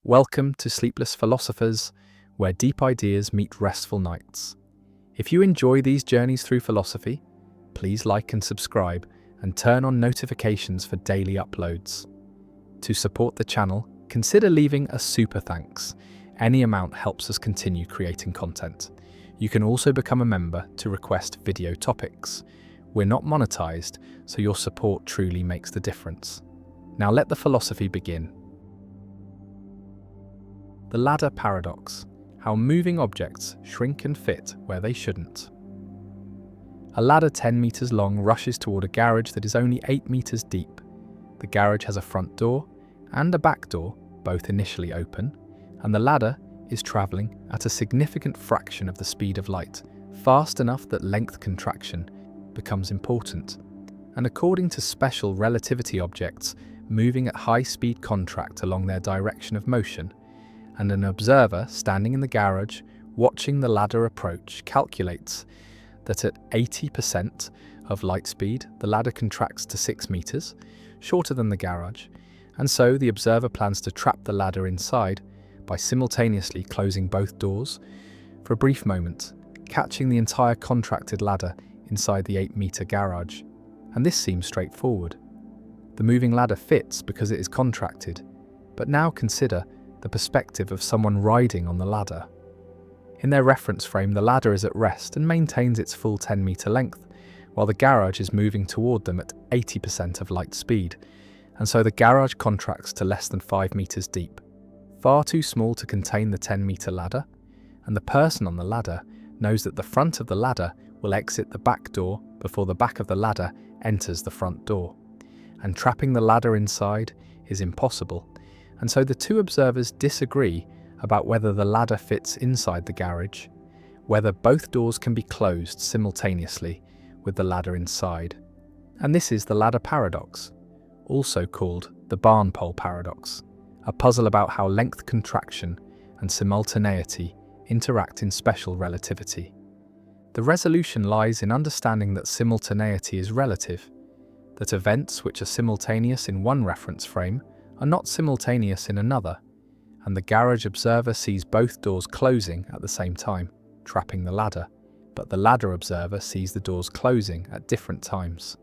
Welcome to Sleepless Philosophers, where deep ideas meet restful nights. If you enjoy these journeys through philosophy, please like and subscribe and turn on notifications for daily uploads. To support the channel, consider leaving a super thanks. Any amount helps us continue creating content. You can also become a member to request video topics. We're not monetized, so your support truly makes the difference. Now let the philosophy begin. The ladder paradox: how moving objects shrink and fit where they shouldn't. A ladder 10 meters long rushes toward a garage that is only 8 meters deep. The garage has a front door and a back door, both initially open, and the ladder is traveling at a significant fraction of the speed of light, fast enough that length contraction becomes important. And according to special relativity, objects moving at high speed contract along their direction of motion, and an observer standing in the garage watching the ladder approach calculates that at 80% of light speed, the ladder contracts to 6 meters, shorter than the garage, and so the observer plans to trap the ladder inside by simultaneously closing both doors for a brief moment, catching the entire contracted ladder inside the 8-meter garage. And this seems straightforward. The moving ladder fits because it is contracted, but now consider the perspective of someone riding on the ladder. In their reference frame, the ladder is at rest and maintains its full 10-meter length, while the garage is moving toward them at 80% of light speed, and so the garage contracts to less than 5 meters deep, far too small to contain the 10-meter ladder, and the person on the ladder knows that the front of the ladder will exit the back door before the back of the ladder enters the front door, and trapping the ladder inside is impossible. And so the two observers disagree about whether the ladder fits inside the garage, whether both doors can be closed simultaneously with the ladder inside. And this is the ladder paradox, also called the barn pole paradox, a puzzle about how length contraction and simultaneity interact in special relativity. The resolution lies in understanding that simultaneity is relative, that events which are simultaneous in one reference frame are not simultaneous in another, and the garage observer sees both doors closing at the same time, trapping the ladder, but the ladder observer sees the doors closing at different times.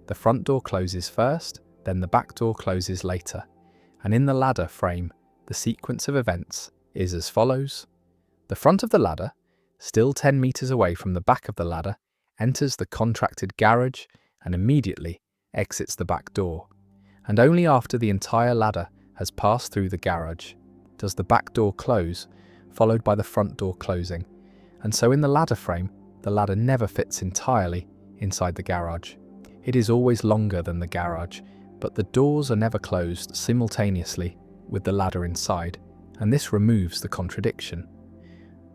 The front door closes first, then the back door closes later, and in the ladder frame, the sequence of events is as follows. The front of the ladder, still 10 meters away from the back of the ladder, enters the contracted garage and immediately exits the back door. And only after the entire ladder has passed through the garage does the back door close, followed by the front door closing. And so in the ladder frame, the ladder never fits entirely inside the garage. It is always longer than the garage, but the doors are never closed simultaneously with the ladder inside, and this removes the contradiction.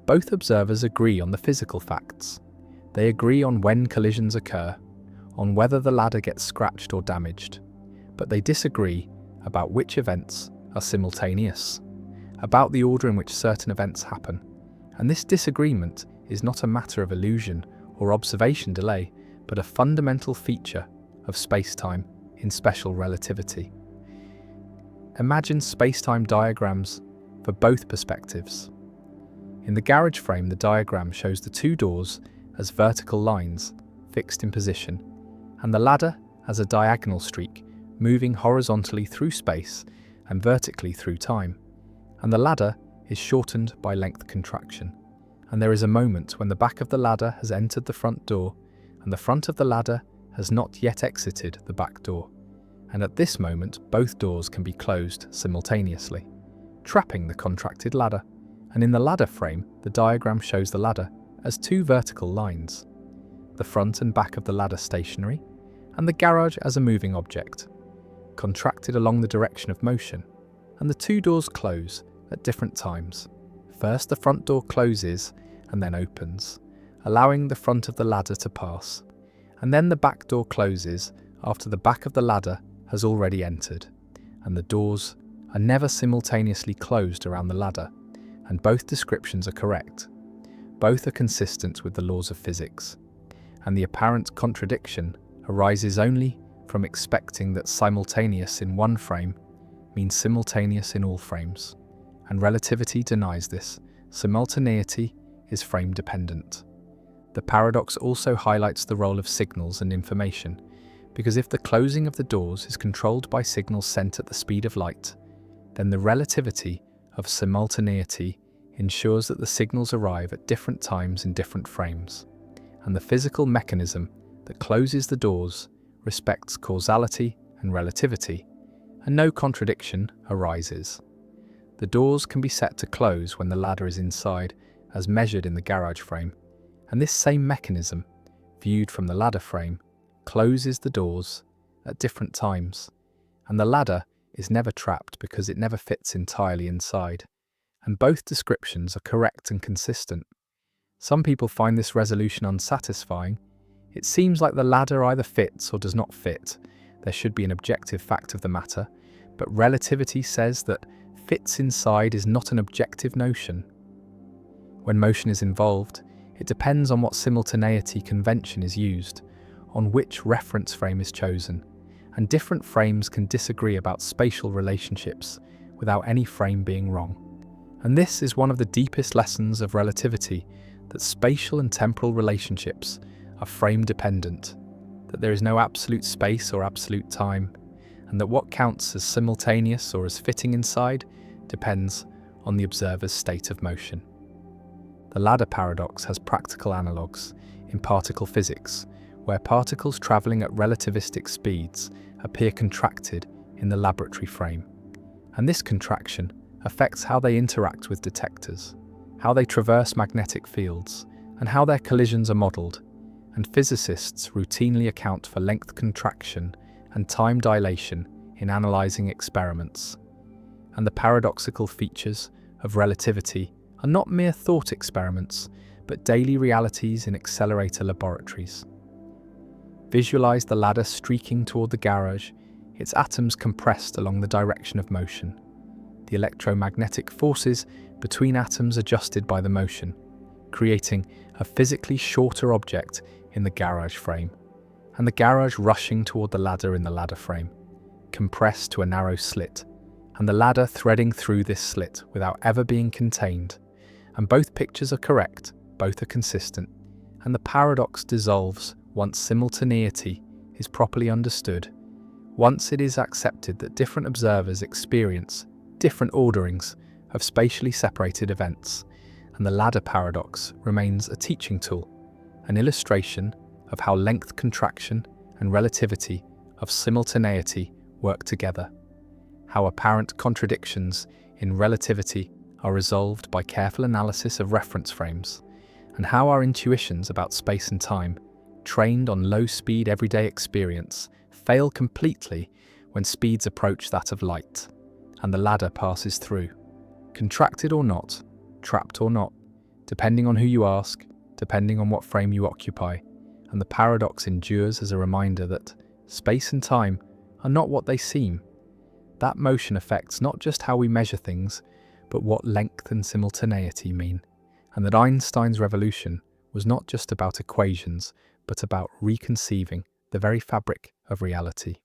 Both observers agree on the physical facts. They agree on when collisions occur, on whether the ladder gets scratched or damaged. But they disagree about which events are simultaneous, about the order in which certain events happen. And this disagreement is not a matter of illusion or observation delay, but a fundamental feature of space-time in special relativity. Imagine space-time diagrams for both perspectives. In the garage frame, the diagram shows the two doors as vertical lines fixed in position, and the ladder as a diagonal streak moving horizontally through space and vertically through time, and the ladder is shortened by length contraction. And there is a moment when the back of the ladder has entered the front door and the front of the ladder has not yet exited the back door, and at this moment both doors can be closed simultaneously, trapping the contracted ladder. And in the ladder frame, the diagram shows the ladder as two vertical lines, the front and back of the ladder stationary, and the garage as a moving object, contracted along the direction of motion, and the two doors close at different times. First, the front door closes and then opens, allowing the front of the ladder to pass, and then the back door closes after the back of the ladder has already entered, and the doors are never simultaneously closed around the ladder, and both descriptions are correct. Both are consistent with the laws of physics, and the apparent contradiction arises only from expecting that simultaneous in one frame means simultaneous in all frames. and relativity denies this. Simultaneity is frame-dependent. The paradox also highlights the role of signals and information, because if the closing of the doors is controlled by signals sent at the speed of light, then the relativity of simultaneity ensures that the signals arrive at different times in different frames, and the physical mechanism that closes the doors respects causality and relativity, and no contradiction arises. The doors can be set to close when the ladder is inside, as measured in the garage frame, and this same mechanism, viewed from the ladder frame, closes the doors at different times, and the ladder is never trapped because it never fits entirely inside, and both descriptions are correct and consistent. Some people find this resolution unsatisfying. It seems like the ladder either fits or does not fit. There should be an objective fact of the matter, but relativity says that fits inside is not an objective notion. When motion is involved, it depends on what simultaneity convention is used, on which reference frame is chosen, and different frames can disagree about spatial relationships without any frame being wrong. And this is one of the deepest lessons of relativity, that spatial and temporal relationships are frame-dependent, that there is no absolute space or absolute time, and that what counts as simultaneous or as fitting inside depends on the observer's state of motion. The ladder paradox has practical analogues in particle physics, where particles travelling at relativistic speeds appear contracted in the laboratory frame. And this contraction affects how they interact with detectors, how they traverse magnetic fields, and how their collisions are modelled. And physicists routinely account for length contraction and time dilation in analysing experiments. And the paradoxical features of relativity are not mere thought experiments, but daily realities in accelerator laboratories. Visualize the ladder streaking toward the garage, its atoms compressed along the direction of motion. The electromagnetic forces between atoms adjusted by the motion, creating a physically shorter object in the garage frame, and the garage rushing toward the ladder in the ladder frame, compressed to a narrow slit, and the ladder threading through this slit without ever being contained. And both pictures are correct, both are consistent, and the paradox dissolves once simultaneity is properly understood, once it is accepted that different observers experience different orderings of spatially separated events, and the ladder paradox remains a teaching tool, an illustration of how length contraction and relativity of simultaneity work together, how apparent contradictions in relativity are resolved by careful analysis of reference frames, and how our intuitions about space and time, trained on low-speed everyday experience, fail completely when speeds approach that of light, and the ladder passes through, contracted or not, trapped or not, depending on who you ask, depending on what frame you occupy, and the paradox endures as a reminder that space and time are not what they seem. That motion affects not just how we measure things, but what length and simultaneity mean, and that Einstein's revolution was not just about equations, but about reconceiving the very fabric of reality.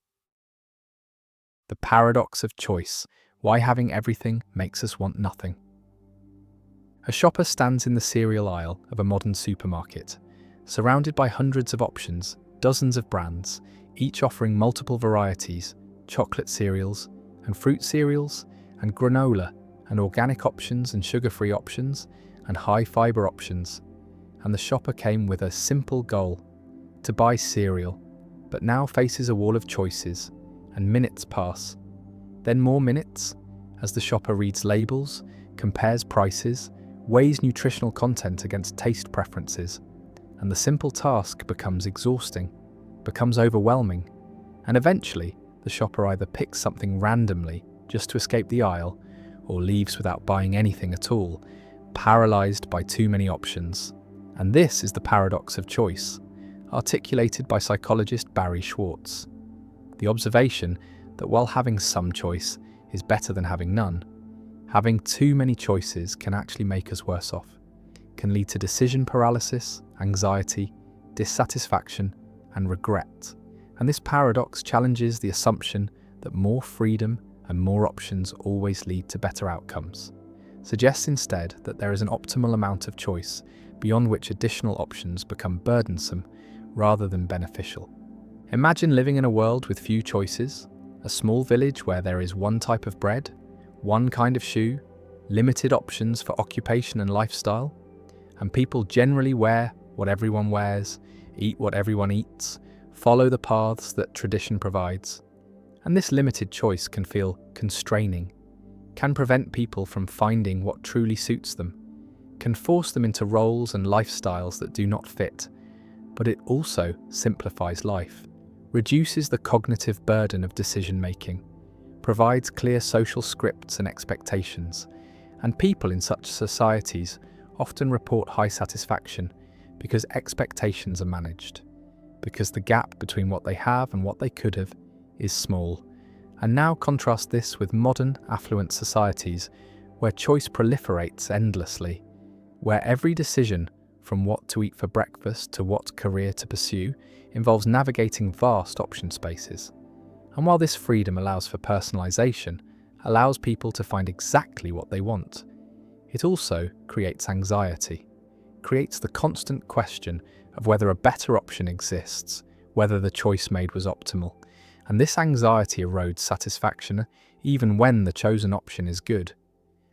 The paradox of choice, why having everything makes us want nothing. A shopper stands in the cereal aisle of a modern supermarket, surrounded by hundreds of options, dozens of brands, each offering multiple varieties, chocolate cereals and fruit cereals and granola and organic options and sugar-free options and high-fiber options. And the shopper came with a simple goal, to buy cereal, but now faces a wall of choices, and minutes pass. Then more minutes, as the shopper reads labels, compares prices, weighs nutritional content against taste preferences, and the simple task becomes exhausting, becomes overwhelming, and eventually the shopper either picks something randomly just to escape the aisle, or leaves without buying anything at all, paralyzed by too many options. And this is the paradox of choice, articulated by psychologist Barry Schwartz. The observation that while having some choice is better than having none, having too many choices can actually make us worse off, can lead to decision paralysis, anxiety, dissatisfaction, and regret. And this paradox challenges the assumption that more freedom and more options always lead to better outcomes. suggests instead that there is an optimal amount of choice beyond which additional options become burdensome rather than beneficial. Imagine living in a world with few choices, a small village where there is one type of bread, one kind of shoe, limited options for occupation and lifestyle, and people generally wear what everyone wears, eat what everyone eats, follow the paths that tradition provides. And this limited choice can feel constraining, can prevent people from finding what truly suits them, can force them into roles and lifestyles that do not fit, but it also simplifies life, reduces the cognitive burden of decision-making, provides clear social scripts and expectations, and people in such societies often report high satisfaction because expectations are managed, because the gap between what they have and what they could have is small. And now contrast this with modern, affluent societies where choice proliferates endlessly, where every decision, from what to eat for breakfast to what career to pursue, involves navigating vast option spaces. And while this freedom allows for personalization, allows people to find exactly what they want, it also creates anxiety, creates the constant question of whether a better option exists, whether the choice made was optimal. And this anxiety erodes satisfaction even when the chosen option is good,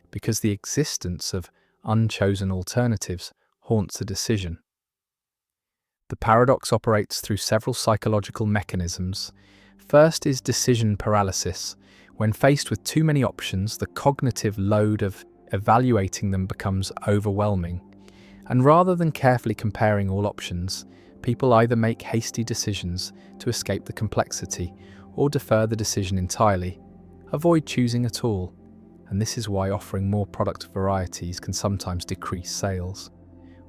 because the existence of unchosen alternatives haunts a decision. The paradox operates through several psychological mechanisms. First is decision paralysis. When faced with too many options, the cognitive load of evaluating them becomes overwhelming. And rather than carefully comparing all options, people either make hasty decisions to escape the complexity or defer the decision entirely, avoid choosing at all. And this is why offering more product varieties can sometimes decrease sales,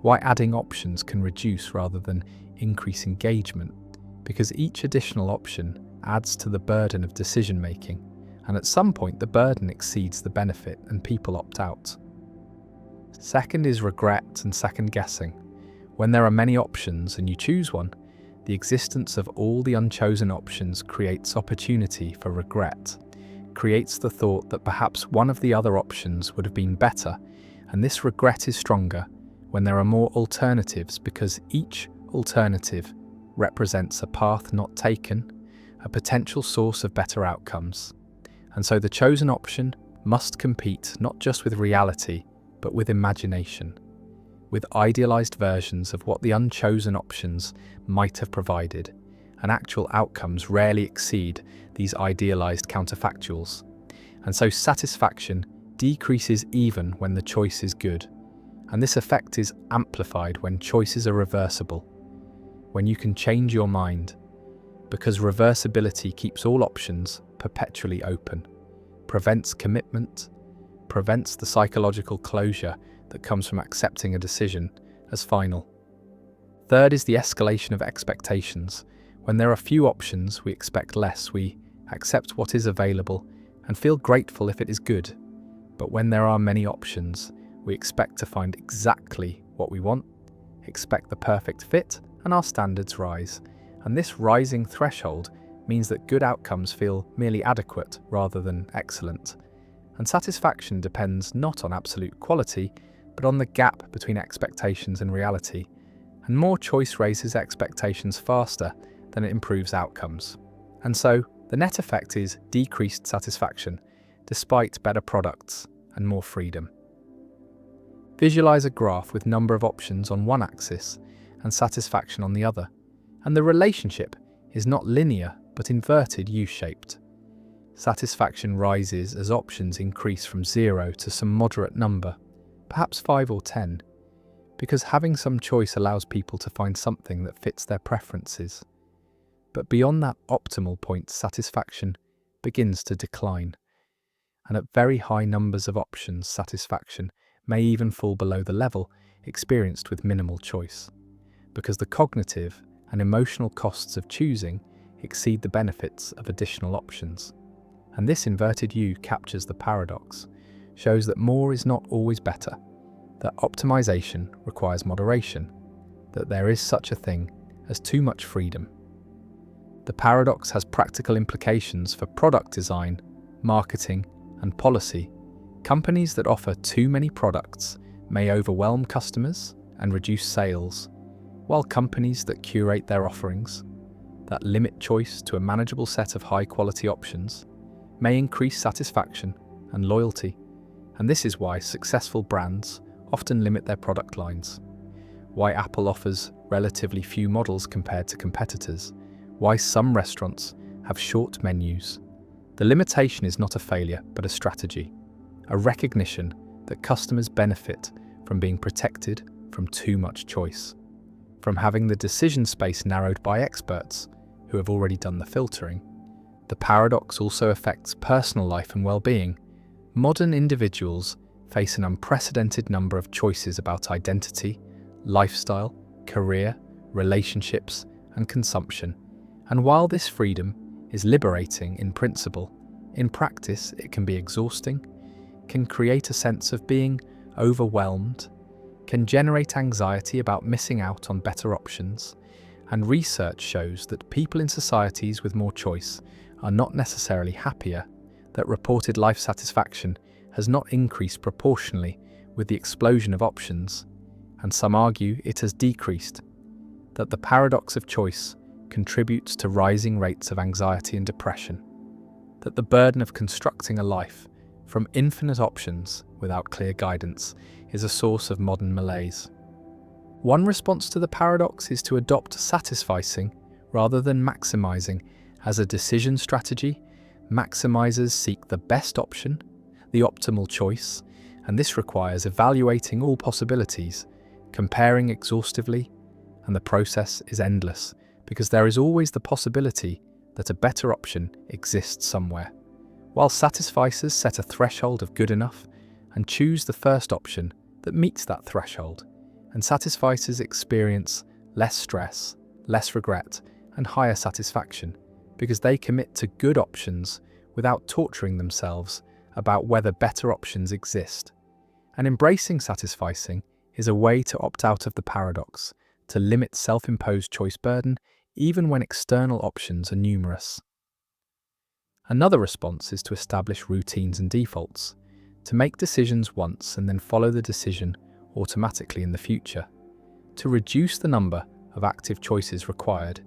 why adding options can reduce rather than increase engagement, because each additional option adds to the burden of decision making, and at some point the burden exceeds the benefit and people opt out. Second is regret and second guessing. When there are many options and you choose one, the existence of all the unchosen options creates opportunity for regret, creates the thought that perhaps one of the other options would have been better, and this regret is stronger when there are more alternatives because each alternative represents a path not taken, a potential source of better outcomes. And so the chosen option must compete not just with reality, but with imagination, with idealized versions of what the unchosen options might have provided, and actual outcomes rarely exceed these idealized counterfactuals. And so satisfaction decreases even when the choice is good, and this effect is amplified when choices are reversible, when you can change your mind, because reversibility keeps all options perpetually open, prevents commitment, prevents the psychological closure that comes from accepting a decision as final. Third is the escalation of expectations. When there are few options, we expect less. We accept what is available and feel grateful if it is good. But when there are many options, we expect to find exactly what we want, expect the perfect fit, and our standards rise. And this rising threshold means that good outcomes feel merely adequate rather than excellent. And satisfaction depends not on absolute quality, but on the gap between expectations and reality. And more choice raises expectations faster than it improves outcomes. And so, the net effect is decreased satisfaction, despite better products and more freedom. Visualize a graph with number of options on one axis and satisfaction on the other. And the relationship is not linear, but inverted U-shaped. Satisfaction rises as options increase from 0 to some moderate number, perhaps 5 or 10, because having some choice allows people to find something that fits their preferences. But beyond that optimal point, satisfaction begins to decline. And at very high numbers of options, satisfaction may even fall below the level experienced with minimal choice, because the cognitive and emotional costs of choosing exceed the benefits of additional options. And this inverted U captures the paradox, shows that more is not always better, that optimization requires moderation, that there is such a thing as too much freedom. The paradox has practical implications for product design, marketing, and policy, Companies that offer too many products may overwhelm customers and reduce sales, while companies that curate their offerings, that limit choice to a manageable set of high-quality options, may increase satisfaction and loyalty. And this is why successful brands often limit their product lines, why Apple offers relatively few models compared to competitors, why some restaurants have short menus. The limitation is not a failure, but a strategy, a recognition that customers benefit from being protected from too much choice, from having the decision space narrowed by experts who have already done the filtering. The paradox also affects personal life and well-being. Modern individuals face an unprecedented number of choices about identity, lifestyle, career, relationships, and consumption. And while this freedom is liberating in principle, in practice it can be exhausting, can create a sense of being overwhelmed, can generate anxiety about missing out on better options, and research shows that people in societies with more choice are not necessarily happier, that reported life satisfaction has not increased proportionally with the explosion of options, and some argue it has decreased, that the paradox of choice contributes to rising rates of anxiety and depression, that the burden of constructing a life from infinite options without clear guidance is a source of modern malaise. One response to the paradox is to adopt satisficing rather than maximizing as a decision strategy. Maximizers seek the best option, the optimal choice, and this requires evaluating all possibilities, comparing exhaustively, and the process is endless because there is always the possibility that a better option exists somewhere. While satisficers set a threshold of good enough and choose the first option that meets that threshold, and satisficers experience less stress, less regret, and higher satisfaction because they commit to good options without torturing themselves about whether better options exist. And embracing satisficing is a way to opt out of the paradox, to limit self-imposed choice burden even when external options are numerous. Another response is to establish routines and defaults, to make decisions once and then follow the decision automatically in the future, to reduce the number of active choices required.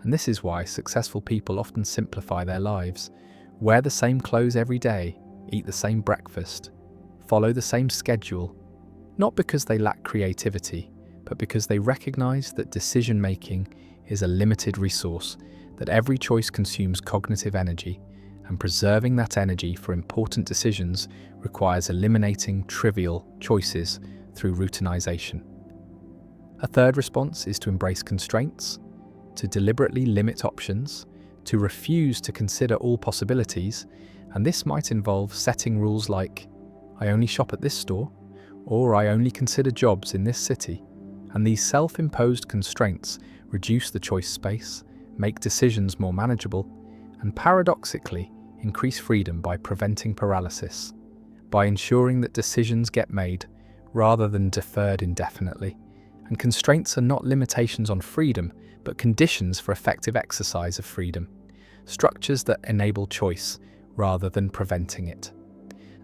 And this is why successful people often simplify their lives, wear the same clothes every day, eat the same breakfast, follow the same schedule, not because they lack creativity, but because they recognize that decision-making is a limited resource, that every choice consumes cognitive energy, and preserving that energy for important decisions requires eliminating trivial choices through routinization. A third response is to embrace constraints, to deliberately limit options, to refuse to consider all possibilities, and this might involve setting rules like, I only shop at this store, or I only consider jobs in this city. And these self-imposed constraints reduce the choice space, make decisions more manageable, and paradoxically increase freedom by preventing paralysis, by ensuring that decisions get made rather than deferred indefinitely. And constraints are not limitations on freedom, but conditions for effective exercise of freedom, structures that enable choice rather than preventing it.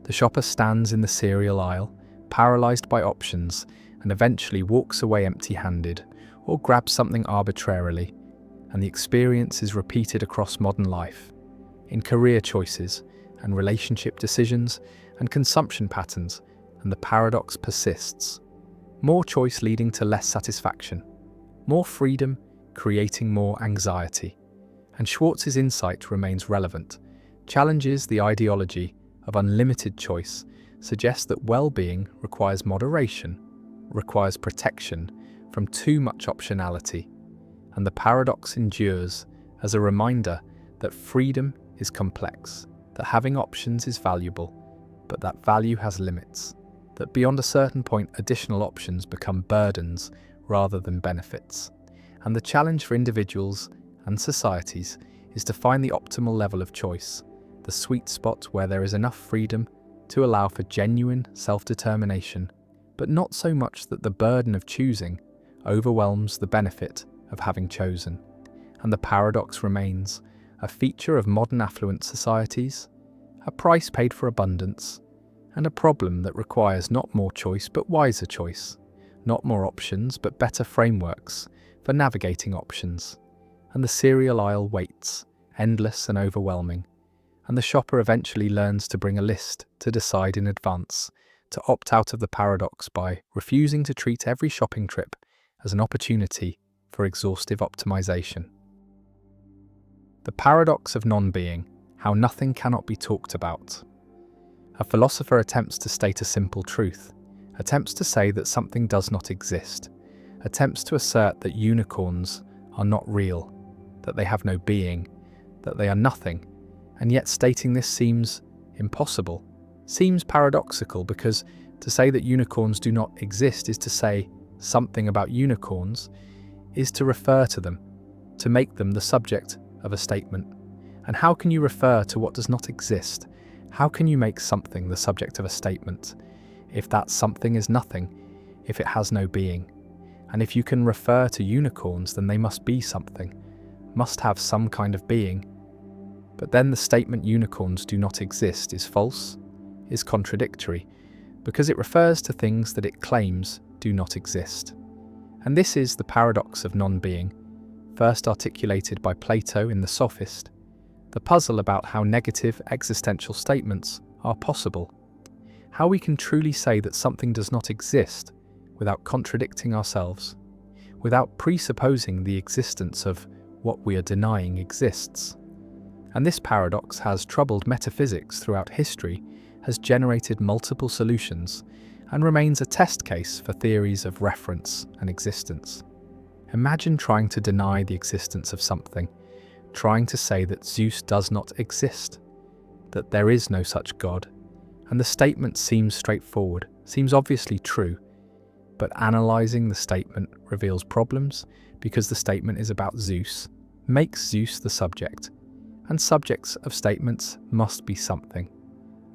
The shopper stands in the cereal aisle, paralyzed by options, and eventually walks away empty-handed or grabs something arbitrarily, and the experience is repeated across modern life, in career choices and relationship decisions and consumption patterns, and the paradox persists. More choice leading to less satisfaction, more freedom creating more anxiety. And Schwartz's insight remains relevant, challenges the ideology of unlimited choice, suggests that well-being requires moderation, requires protection from too much optionality, and the paradox endures as a reminder that freedom is complex, that having options is valuable, but that value has limits, that beyond a certain point additional options become burdens rather than benefits. And the challenge for individuals and societies is to find the optimal level of choice, the sweet spot where there is enough freedom to allow for genuine self-determination, but not so much that the burden of choosing overwhelms the benefit of having chosen. And the paradox remains a feature of modern affluent societies, a price paid for abundance, and a problem that requires not more choice but wiser choice, not more options but better frameworks for navigating options. And the cereal aisle waits, endless and overwhelming, and the shopper eventually learns to bring a list, to decide in advance, to opt out of the paradox by refusing to treat every shopping trip as an opportunity for exhaustive optimization. The paradox of non-being, how nothing cannot be talked about. A philosopher attempts to state a simple truth, attempts to say that something does not exist, attempts to assert that unicorns are not real, that they have no being, that they are nothing, and yet stating this seems impossible, seems paradoxical, because to say that unicorns do not exist is to say something about unicorns, is to refer to them, to make them the subject of a statement. And how can you refer to what does not exist? How can you make something the subject of a statement if that something is nothing, if it has no being? And if you can refer to unicorns, then they must be something, must have some kind of being. But then the statement unicorns do not exist is false, is contradictory, because it refers to things that it claims do not exist. And this is the paradox of non-being, first articulated by Plato in the Sophist, the puzzle about how negative existential statements are possible, how we can truly say that something does not exist without contradicting ourselves, without presupposing the existence of what we are denying exists. And this paradox has troubled metaphysics throughout history, has generated multiple solutions, and remains a test case for theories of reference and existence. Imagine trying to deny the existence of something, trying to say that Zeus does not exist, that there is no such God, and the statement seems straightforward, seems obviously true, but analysing the statement reveals problems because the statement is about Zeus, makes Zeus the subject, and subjects of statements must be something,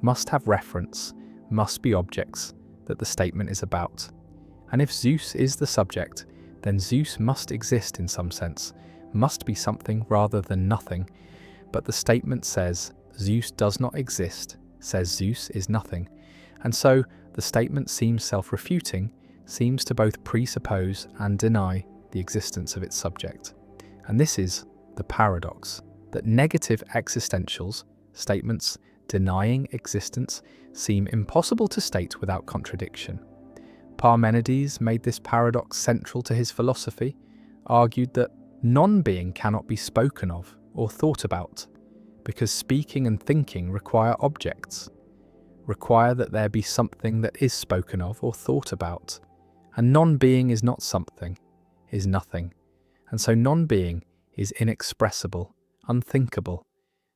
must have reference, must be objects that the statement is about. And if Zeus is the subject, then Zeus must exist in some sense, must be something rather than nothing. But the statement says Zeus does not exist, says Zeus is nothing. And so the statement seems self-refuting, seems to both presuppose and deny the existence of its subject. And this is the paradox, that negative existentials, statements denying existence, seem impossible to state without contradiction. Parmenides made this paradox central to his philosophy, argued that non-being cannot be spoken of or thought about, because speaking and thinking require objects, require that there be something that is spoken of or thought about. And non-being is not something, is nothing. And so non-being is inexpressible, unthinkable.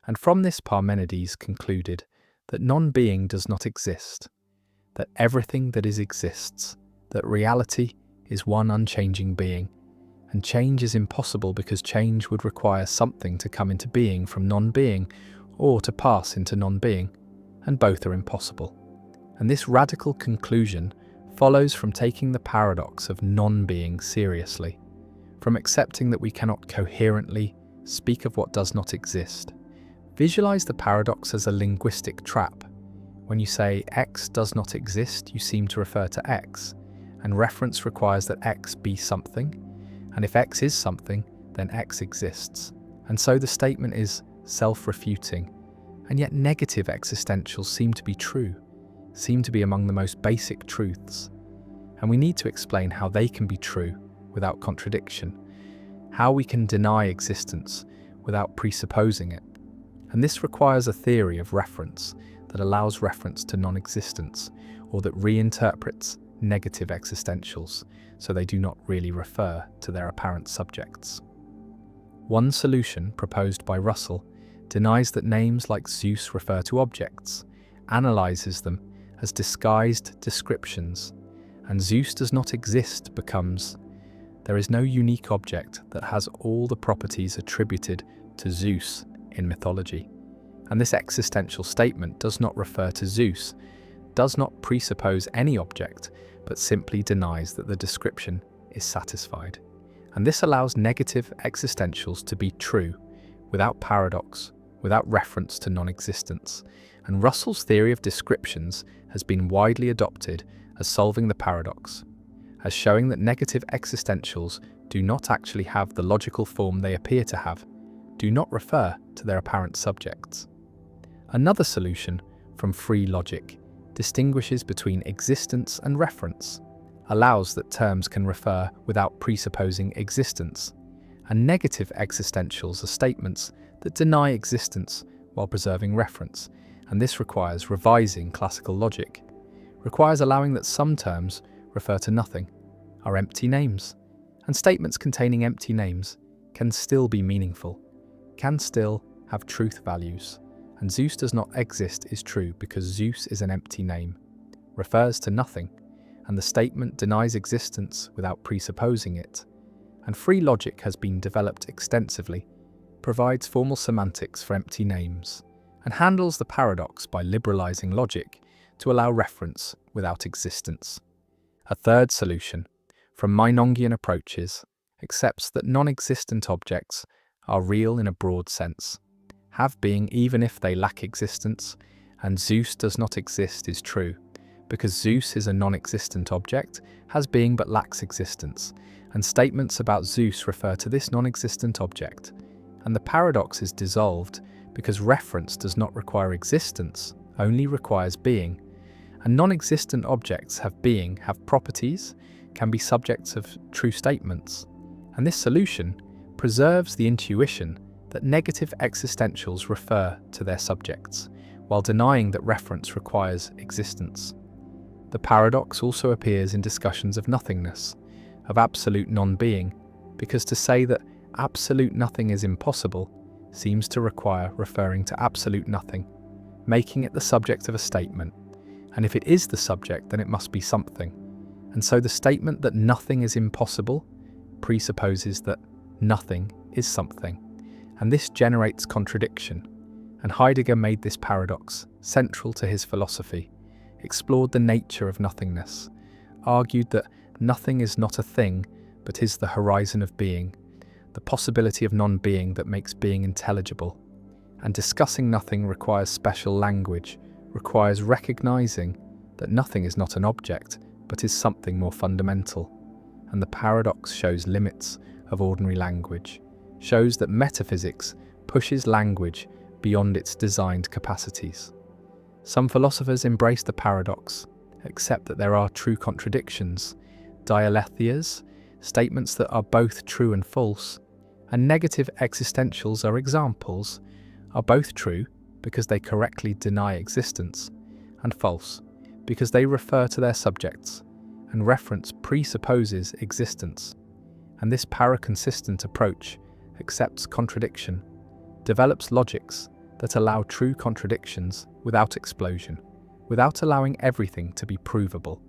And from this Parmenides concluded that non-being does not exist, that everything that is exists, that reality is one unchanging being, and change is impossible because change would require something to come into being from non-being or to pass into non-being, and both are impossible. And this radical conclusion follows from taking the paradox of non-being seriously, from accepting that we cannot coherently speak of what does not exist. Visualize the paradox as a linguistic trap. When you say X does not exist, you seem to refer to X, and reference requires that X be something, and if X is something, then X exists. And so the statement is self-refuting, and yet negative existentials seem to be true, seem to be among the most basic truths. And we need to explain how they can be true without contradiction, how we can deny existence without presupposing it. And this requires a theory of reference that allows reference to non-existence, or that reinterprets negative existentials so they do not really refer to their apparent subjects. One solution proposed by Russell denies that names like Zeus refer to objects, analyzes them as disguised descriptions, and Zeus does not exist becomes, there is no unique object that has all the properties attributed to Zeus in mythology. And this existential statement does not refer to Zeus, does not presuppose any object, but simply denies that the description is satisfied. And this allows negative existentials to be true, without paradox, without reference to non-existence, and Russell's theory of descriptions has been widely adopted as solving the paradox, as showing that negative existentials do not actually have the logical form they appear to have, do not refer to their apparent subjects. Another solution from free logic distinguishes between existence and reference, allows that terms can refer without presupposing existence, and negative existentials are statements that deny existence while preserving reference, and this requires revising classical logic, requires allowing that some terms refer to nothing, are empty names, and statements containing empty names can still be meaningful, can still have truth values, and Zeus does not exist is true because Zeus is an empty name, refers to nothing, and the statement denies existence without presupposing it, and free logic has been developed extensively, provides formal semantics for empty names, and handles the paradox by liberalizing logic to allow reference without existence. A third solution, from Meinongian approaches, accepts that non-existent objects are real in a broad sense, have being even if they lack existence, and Zeus does not exist is true, because Zeus is a non-existent object, has being but lacks existence, and statements about Zeus refer to this non-existent object, and the paradox is dissolved because reference does not require existence, only requires being, and non-existent objects have being, have properties, can be subjects of true statements, and this solution preserves the intuition that negative existentials refer to their subjects, while denying that reference requires existence. The paradox also appears in discussions of nothingness, of absolute non-being, because to say that absolute nothing is impossible seems to require referring to absolute nothing, making it the subject of a statement, and if it is the subject then it must be something, and so the statement that nothing is impossible presupposes that nothing is something, and this generates contradiction, and Heidegger made this paradox central to his philosophy, explored the nature of nothingness, argued that nothing is not a thing but is the horizon of being, the possibility of non-being that makes being intelligible, and discussing nothing requires special language, requires recognizing that nothing is not an object but is something more fundamental, and the paradox shows limits of ordinary language, shows that metaphysics pushes language beyond its designed capacities. Some philosophers embrace the paradox, accept that there are true contradictions, dialetheas, statements that are both true and false, and negative existentials are examples, are both true because they correctly deny existence, and false because they refer to their subjects, and reference presupposes existence. And this paraconsistent approach accepts contradiction, develops logics that allow true contradictions without explosion, without allowing everything to be provable.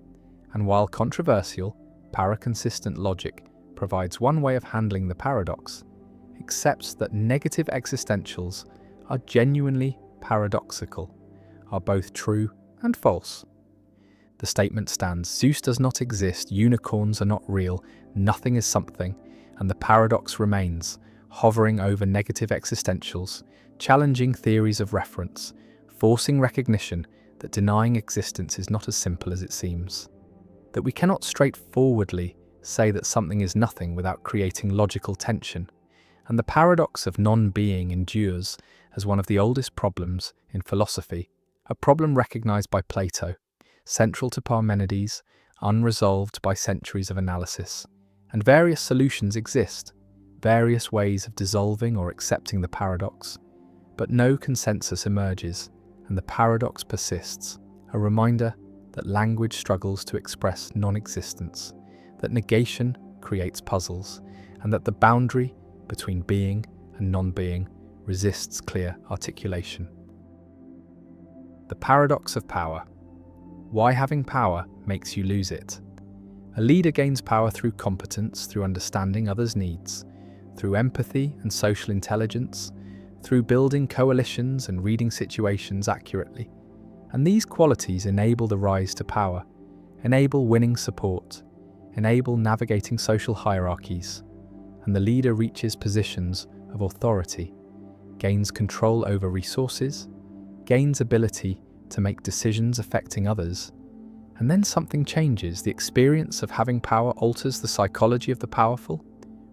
And while controversial, paraconsistent logic provides one way of handling the paradox, accepts that negative existentials are genuinely paradoxical, are both true and false. The statement stands: Zeus does not exist, unicorns are not real, nothing is something, and the paradox remains, hovering over negative existentials, challenging theories of reference, forcing recognition that denying existence is not as simple as it seems, that we cannot straightforwardly say that something is nothing without creating logical tension, and the paradox of non-being endures as one of the oldest problems in philosophy, a problem recognized by Plato, central to Parmenides, unresolved by centuries of analysis, and various solutions exist, various ways of dissolving or accepting the paradox, but no consensus emerges, and the paradox persists, a reminder that language struggles to express non-existence, that negation creates puzzles, and that the boundary between being and non-being resists clear articulation. The paradox of power. Why having power makes you lose it. A leader gains power through competence, through understanding others' needs, through empathy and social intelligence, through building coalitions and reading situations accurately. And these qualities enable the rise to power, enable winning support, enable navigating social hierarchies, and the leader reaches positions of authority, gains control over resources, gains ability to make decisions affecting others, and then something changes. The experience of having power alters the psychology of the powerful,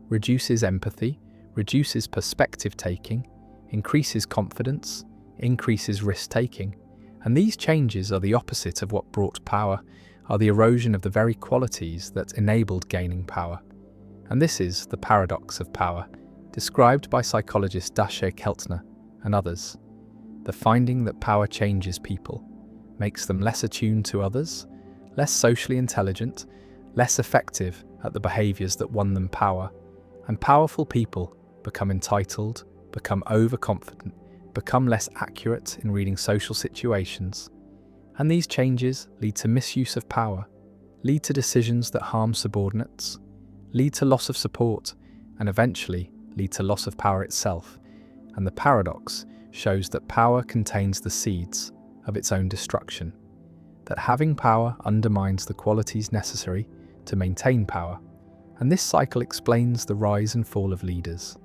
reduces empathy, reduces perspective taking, increases confidence, increases risk taking, and these changes are the opposite of what brought power, are the erosion of the very qualities that enabled gaining power. And this is the paradox of power, described by psychologist Daché Keltner and others. The finding that power changes people, makes them less attuned to others, less socially intelligent, less effective at the behaviours that won them power, and powerful people become entitled, become overconfident, become less accurate in reading social situations. And these changes lead to misuse of power, lead to decisions that harm subordinates, lead to loss of support, and eventually lead to loss of power itself. And the paradox shows that power contains the seeds of its own destruction, that having power undermines the qualities necessary to maintain power. And this cycle explains the rise and fall of leaders,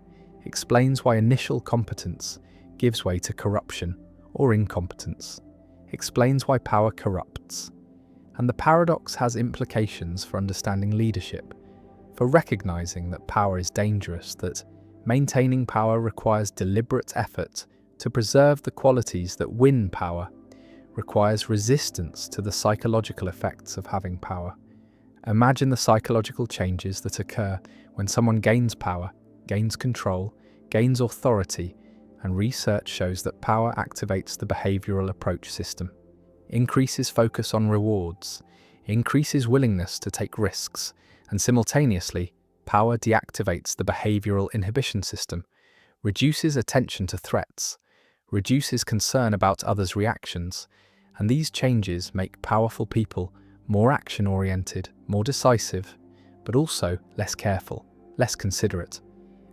explains why initial competence gives way to corruption or incompetence, explains why power corrupts. And the paradox has implications for understanding leadership, for recognizing that power is dangerous, that maintaining power requires deliberate effort to preserve the qualities that win power, requires resistance to the psychological effects of having power. Imagine the psychological changes that occur when someone gains power, gains control, gains authority, and research shows that power activates the behavioral approach system, increases focus on rewards, increases willingness to take risks, and simultaneously, power deactivates the behavioral inhibition system, reduces attention to threats, reduces concern about others' reactions, and these changes make powerful people more action-oriented, more decisive, but also less careful, less considerate.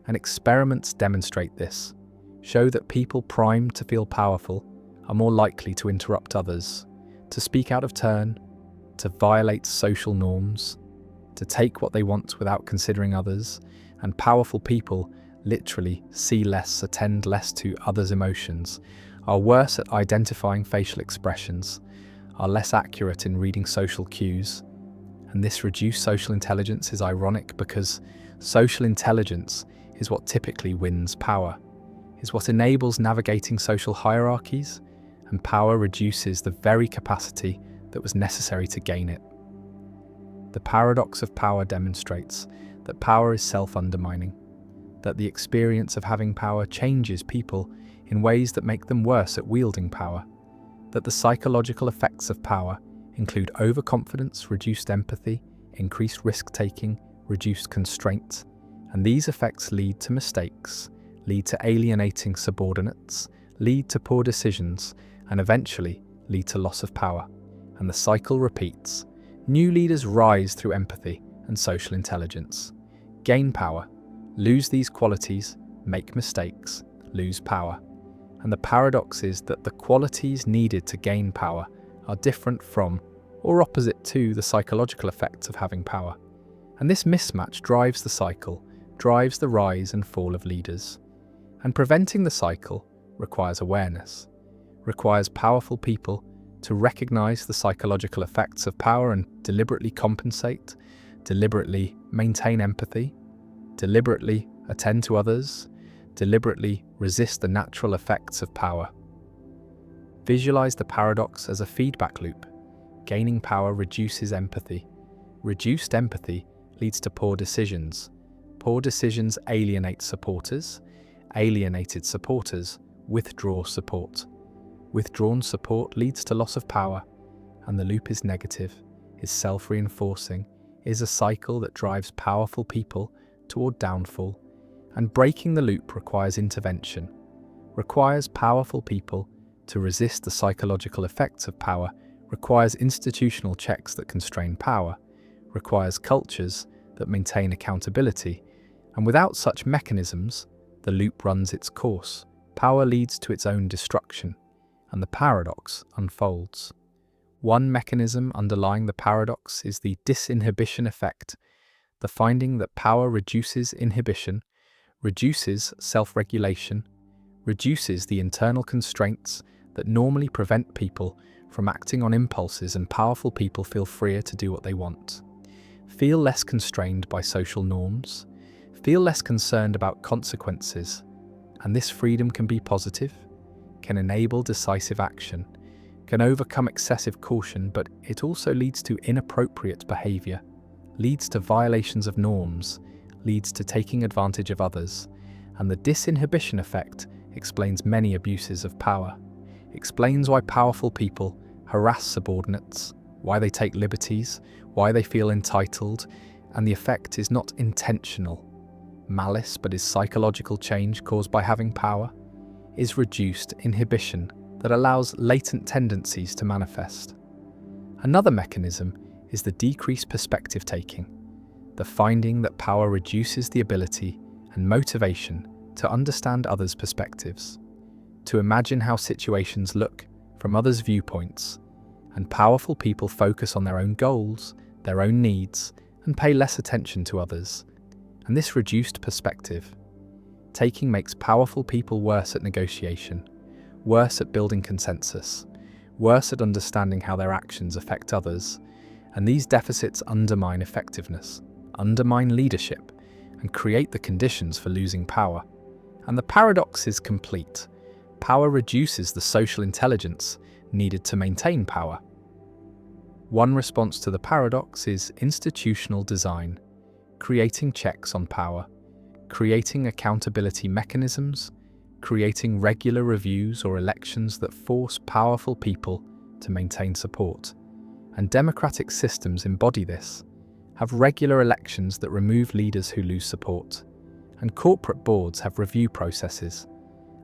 And experiments demonstrate this, show that people primed to feel powerful are more likely to interrupt others, to speak out of turn, to violate social norms, to take what they want without considering others, and powerful people literally see less, attend less to others' emotions, are worse at identifying facial expressions, are less accurate in reading social cues. And this reduced social intelligence is ironic because social intelligence is what typically wins power, is what enables navigating social hierarchies, and power reduces the very capacity that was necessary to gain it. The paradox of power demonstrates that power is self-undermining, that the experience of having power changes people in ways that make them worse at wielding power, that the psychological effects of power include overconfidence, reduced empathy, increased risk-taking, reduced constraint, and these effects lead to mistakes, lead to alienating subordinates, lead to poor decisions, and eventually lead to loss of power. And the cycle repeats. New leaders rise through empathy and social intelligence, gain power, lose these qualities, make mistakes, lose power. And the paradox is that the qualities needed to gain power are different from or opposite to the psychological effects of having power. And this mismatch drives the cycle, drives the rise and fall of leaders. And preventing the cycle requires awareness, requires powerful people to recognize the psychological effects of power and deliberately compensate, deliberately maintain empathy, deliberately attend to others, deliberately resist the natural effects of power. Visualize the paradox as a feedback loop. Gaining power reduces empathy. Reduced empathy leads to poor decisions. Poor decisions alienate supporters. Alienated supporters withdraw support. Withdrawn support leads to loss of power, and the loop is negative, is self-reinforcing, is a cycle that drives powerful people toward downfall. And breaking the loop requires intervention, requires powerful people to resist the psychological effects of power, requires institutional checks that constrain power, requires cultures that maintain accountability, and without such mechanisms, the loop runs its course, power leads to its own destruction, and the paradox unfolds. One mechanism underlying the paradox is the disinhibition effect, the finding that power reduces inhibition, reduces self-regulation, reduces the internal constraints that normally prevent people from acting on impulses, and powerful people feel freer to do what they want. Feel less constrained by social norms, feel less concerned about consequences, and this freedom can be positive, can enable decisive action, can overcome excessive caution, but it also leads to inappropriate behavior, leads to violations of norms, leads to taking advantage of others, and the disinhibition effect explains many abuses of power, explains why powerful people harass subordinates, why they take liberties, why they feel entitled, and the effect is not intentional malice, but is psychological change caused by having power, is reduced inhibition that allows latent tendencies to manifest. Another mechanism is the decreased perspective taking, the finding that power reduces the ability and motivation to understand others' perspectives, to imagine how situations look from others' viewpoints, and powerful people focus on their own goals, their own needs, and pay less attention to others. And this reduced perspective taking makes powerful people worse at negotiation, worse at building consensus, worse at understanding how their actions affect others, and these deficits undermine effectiveness, undermine leadership, and create the conditions for losing power. And the paradox is complete. Power reduces the social intelligence needed to maintain power. One response to the paradox is institutional design, creating checks on power, creating accountability mechanisms, creating regular reviews or elections that force powerful people to maintain support. And democratic systems embody this, have regular elections that remove leaders who lose support, and corporate boards have review processes.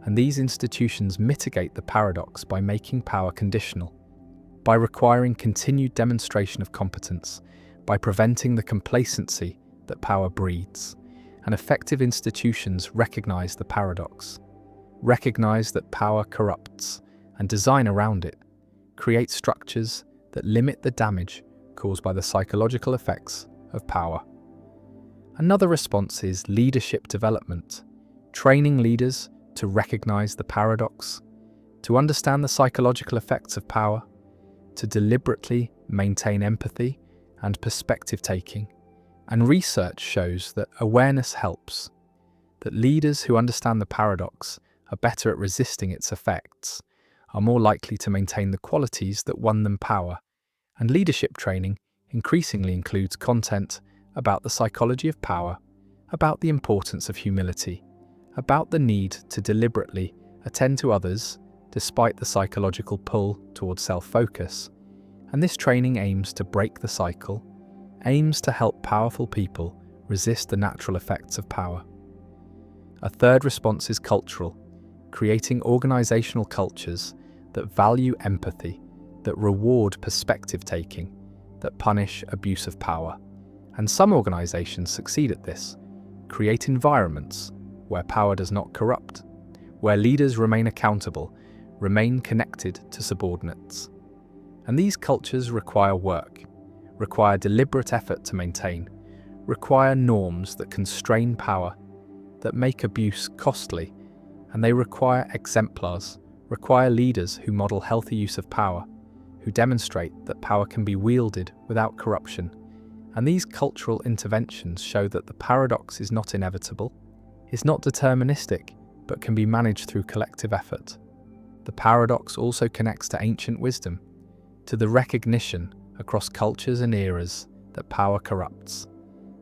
And these institutions mitigate the paradox by making power conditional, by requiring continued demonstration of competence, by preventing the complacency that power breeds. And effective institutions recognize the paradox, recognize that power corrupts, and design around it, create structures that limit the damage caused by the psychological effects of power. Another response is leadership development, training leaders to recognize the paradox, to understand the psychological effects of power, to deliberately maintain empathy and perspective taking. And research shows that awareness helps, that leaders who understand the paradox are better at resisting its effects, are more likely to maintain the qualities that won them power. And leadership training increasingly includes content about the psychology of power, about the importance of humility, about the need to deliberately attend to others despite the psychological pull towards self-focus. And this training aims to break the cycle, aims to help powerful people resist the natural effects of power. A third response is cultural, creating organizational cultures that value empathy, that reward perspective taking, that punish abuse of power. And some organizations succeed at this, create environments where power does not corrupt, where leaders remain accountable, remain connected to subordinates. And these cultures require work, require deliberate effort to maintain, require norms that constrain power, that make abuse costly, and they require exemplars, require leaders who model healthy use of power, who demonstrate that power can be wielded without corruption. And these cultural interventions show that the paradox is not inevitable, is not deterministic, but can be managed through collective effort. The paradox also connects to ancient wisdom, to the recognition across cultures and eras that power corrupts,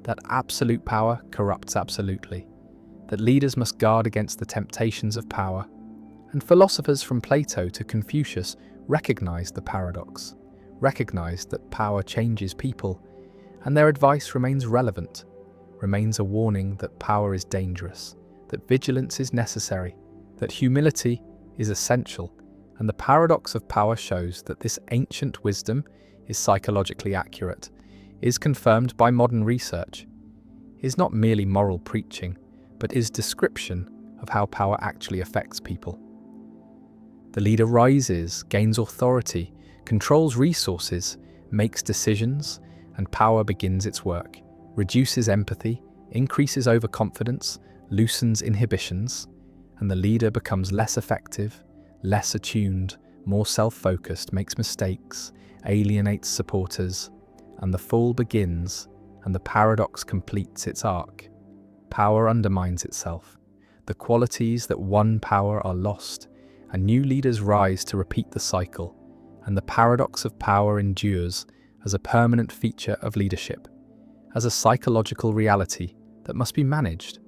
that absolute power corrupts absolutely, that leaders must guard against the temptations of power. And philosophers from Plato to Confucius recognized the paradox, recognized that power changes people, and their advice remains relevant, remains a warning that power is dangerous, that vigilance is necessary, that humility is essential, and the paradox of power shows that this ancient wisdom is psychologically accurate, is confirmed by modern research, is not merely moral preaching, but is description of how power actually affects people. The leader rises, gains authority, controls resources, makes decisions, and power begins its work, reduces empathy, increases overconfidence, loosens inhibitions, and the leader becomes less effective, less attuned, more self-focused, makes mistakes, alienates supporters, and the fall begins, and the paradox completes its arc. Power undermines itself. The qualities that won power are lost, and new leaders rise to repeat the cycle, and the paradox of power endures as a permanent feature of leadership, as a psychological reality that must be managed,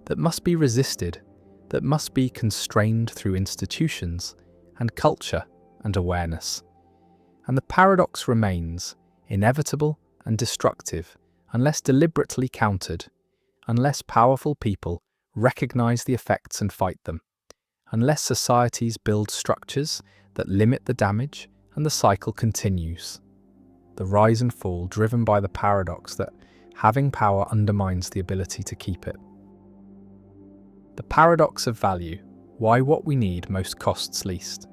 that must be resisted, that must be constrained through institutions and culture and awareness. And the paradox remains inevitable and destructive unless deliberately countered, unless powerful people recognize the effects and fight them, unless societies build structures that limit the damage and the cycle continues. The rise and fall driven by the paradox that having power undermines the ability to keep it. The paradox of value, why what we need most costs least.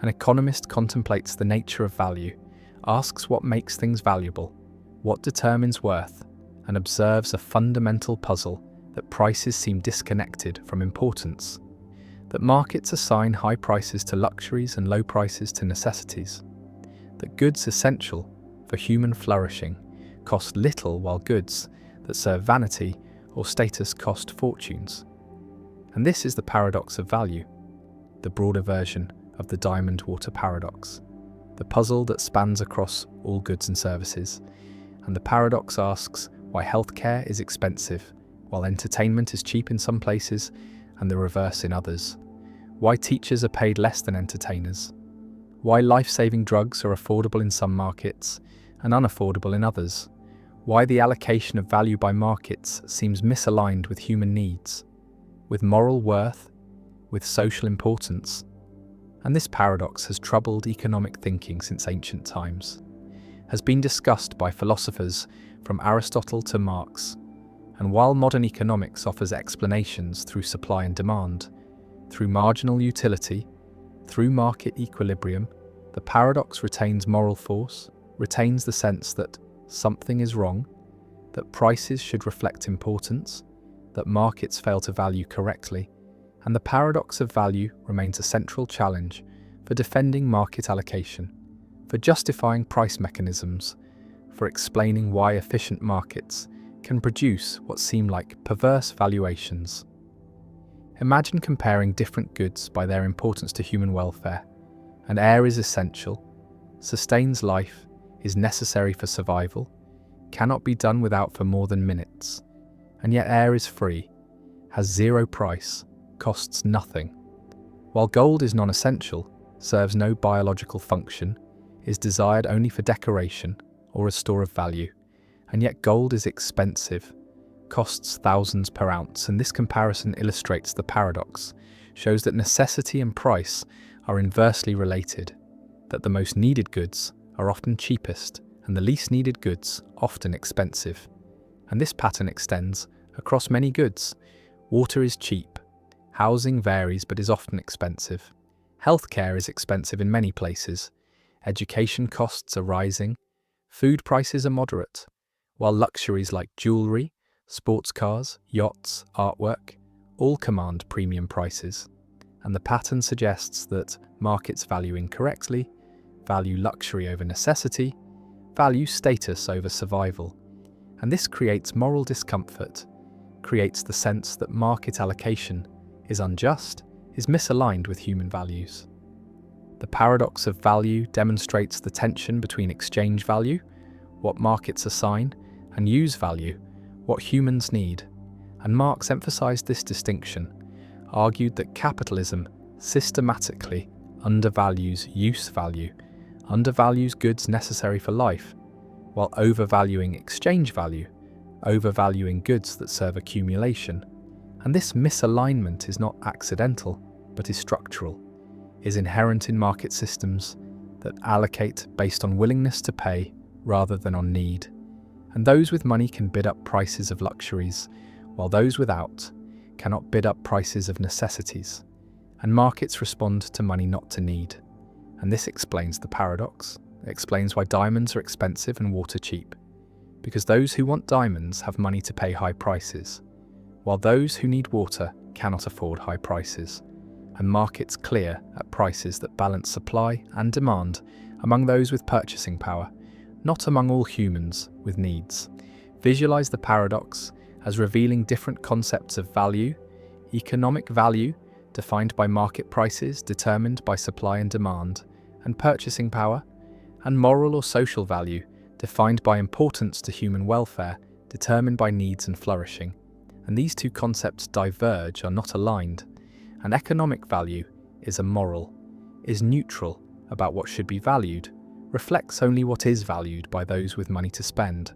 An economist contemplates the nature of value, asks what makes things valuable, what determines worth, and observes a fundamental puzzle that prices seem disconnected from importance, that markets assign high prices to luxuries and low prices to necessities, that goods essential for human flourishing cost little while goods that serve vanity or status cost fortunes. And this is the paradox of value, the broader version of the diamond water paradox, the puzzle that spans across all goods and services. And the paradox asks why healthcare is expensive, while entertainment is cheap in some places and the reverse in others. Why teachers are paid less than entertainers. Why life-saving drugs are affordable in some markets and unaffordable in others. Why the allocation of value by markets seems misaligned with human needs, with moral worth, with social importance. And this paradox has troubled economic thinking since ancient times, has been discussed by philosophers from Aristotle to Marx. And while modern economics offers explanations through supply and demand, through marginal utility, through market equilibrium, the paradox retains moral force, retains the sense that something is wrong, that prices should reflect importance, that markets fail to value correctly, and the paradox of value remains a central challenge for defending market allocation, for justifying price mechanisms, for explaining why efficient markets can produce what seem like perverse valuations. Imagine comparing different goods by their importance to human welfare. And air is essential, sustains life, is necessary for survival, cannot be done without for more than minutes. And yet air is free, has zero price, costs nothing. While gold is non-essential, serves no biological function, is desired only for decoration or a store of value, and yet gold is expensive, costs thousands per ounce, and this comparison illustrates the paradox, shows that necessity and price are inversely related, that the most needed goods are often cheapest and the least needed goods often expensive. And this pattern extends across many goods. Water is cheap, housing varies but is often expensive. Healthcare is expensive in many places, education costs are rising, food prices are moderate, while luxuries like jewellery, sports cars, yachts, artwork, all command premium prices. And the pattern suggests that markets value incorrectly, value luxury over necessity, value status over survival. And this creates moral discomfort, creates the sense that market allocation is unjust, is misaligned with human values. The paradox of value demonstrates the tension between exchange value, what markets assign, and use value, what humans need. And Marx emphasized this distinction, argued that capitalism systematically undervalues use value, undervalues goods necessary for life, while overvaluing exchange value, overvaluing goods that serve accumulation. And this misalignment is not accidental, but is structural, is inherent in market systems that allocate based on willingness to pay rather than on need. And those with money can bid up prices of luxuries, while those without cannot bid up prices of necessities. And markets respond to money, not to need. And this explains the paradox. It explains why diamonds are expensive and water cheap. Because those who want diamonds have money to pay high prices, while those who need water cannot afford high prices, and markets clear at prices that balance supply and demand among those with purchasing power, not among all humans with needs. Visualize the paradox as revealing different concepts of value: economic value, defined by market prices determined by supply and demand, and purchasing power, and moral or social value, defined by importance to human welfare, determined by needs and flourishing. And these two concepts diverge, are not aligned. And economic value is amoral, is neutral about what should be valued, reflects only what is valued by those with money to spend,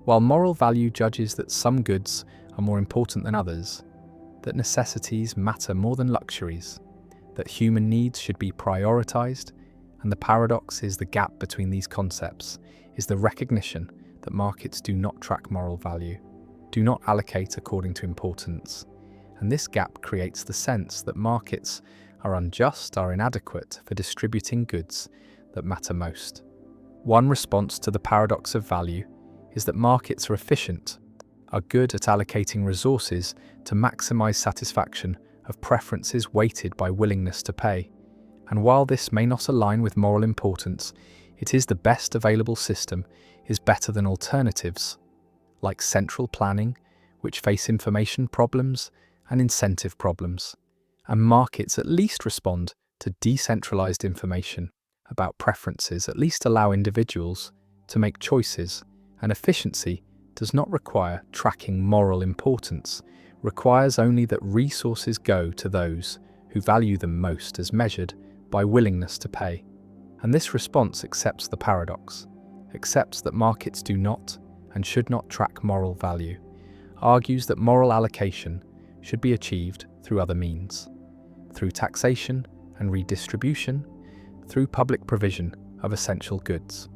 while moral value judges that some goods are more important than others, that necessities matter more than luxuries, that human needs should be prioritized. And the paradox is the gap between these concepts, is the recognition that markets do not track moral value, do not allocate according to importance. And this gap creates the sense that markets are unjust, are inadequate for distributing goods that matter most. One response to the paradox of value is that markets are efficient, are good at allocating resources to maximize satisfaction of preferences weighted by willingness to pay. And while this may not align with moral importance, it is the best available system, is better than alternatives, like central planning, which face information problems and incentive problems. And markets at least respond to decentralized information about preferences, at least allow individuals to make choices. And efficiency does not require tracking moral importance, requires only that resources go to those who value them most as measured by willingness to pay. And this response accepts the paradox, accepts that markets do not and should not track moral value, argues that moral allocation should be achieved through other means, through taxation and redistribution, through public provision of essential goods,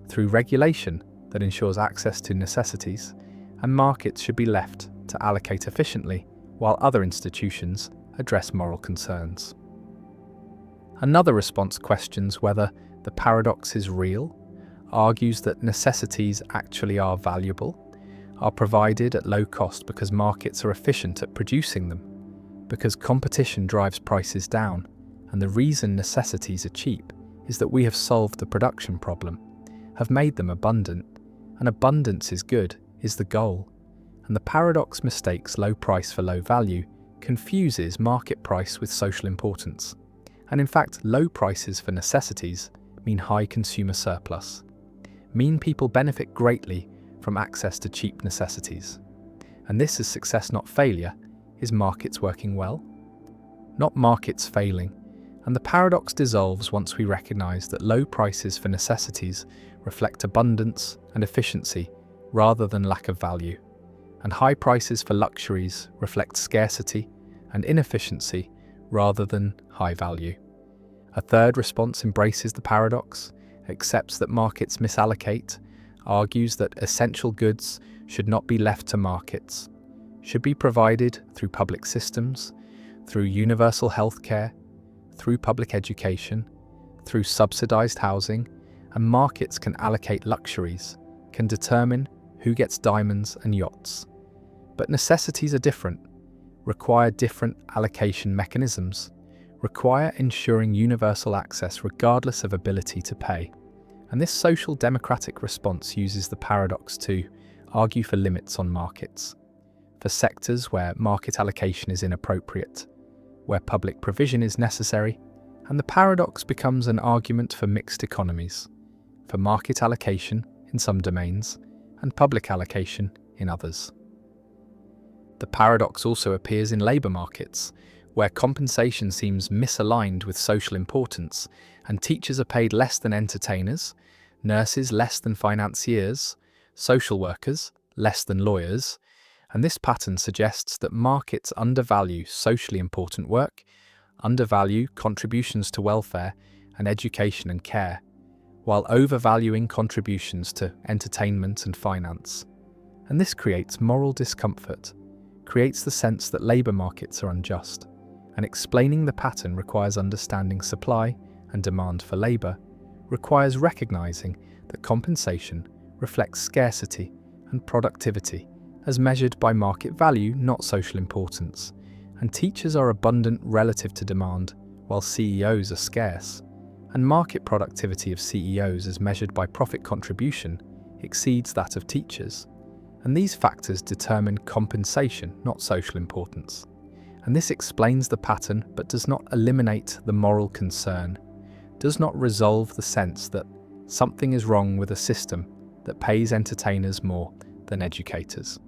through regulation that ensures access to necessities, and markets should be left to allocate efficiently while other institutions address moral concerns. Another response questions whether the paradox is real, argues that necessities actually are valuable, are provided at low cost because markets are efficient at producing them, because competition drives prices down, and the reason necessities are cheap is that we have solved the production problem, have made them abundant, and abundance is good, is the goal. And the paradox mistakes low price for low value, confuses market price with social importance. And in fact, low prices for necessities mean high consumer surplus, mean people benefit greatly from access to cheap necessities. And this is success, not failure. Is markets working well? Not markets failing. And the paradox dissolves once we recognize that low prices for necessities reflect abundance and efficiency rather than lack of value, and high prices for luxuries reflect scarcity and inefficiency rather than high value. A third response embraces the paradox, accepts that markets misallocate, argues that essential goods should not be left to markets, should be provided through public systems, through universal healthcare, through public education, through subsidized housing, and markets can allocate luxuries, can determine who gets diamonds and yachts. But necessities are different, require different allocation mechanisms, require ensuring universal access regardless of ability to pay. And this social democratic response uses the paradox to argue for limits on markets, for sectors where market allocation is inappropriate, where public provision is necessary, and the paradox becomes an argument for mixed economies, for market allocation in some domains and public allocation in others. The paradox also appears in labour markets, where compensation seems misaligned with social importance, and teachers are paid less than entertainers, nurses less than financiers, social workers less than lawyers, and this pattern suggests that markets undervalue socially important work, undervalue contributions to welfare and education and care, while overvaluing contributions to entertainment and finance. And this creates moral discomfort, creates the sense that labour markets are unjust, and explaining the pattern requires understanding supply and demand for labour, requires recognising that compensation reflects scarcity and productivity as measured by market value, not social importance, and teachers are abundant relative to demand, while CEOs are scarce, and market productivity of CEOs as measured by profit contribution exceeds that of teachers, and these factors determine compensation, not social importance. And this explains the pattern but does not eliminate the moral concern, does not resolve the sense that something is wrong with a system that pays entertainers more than educators.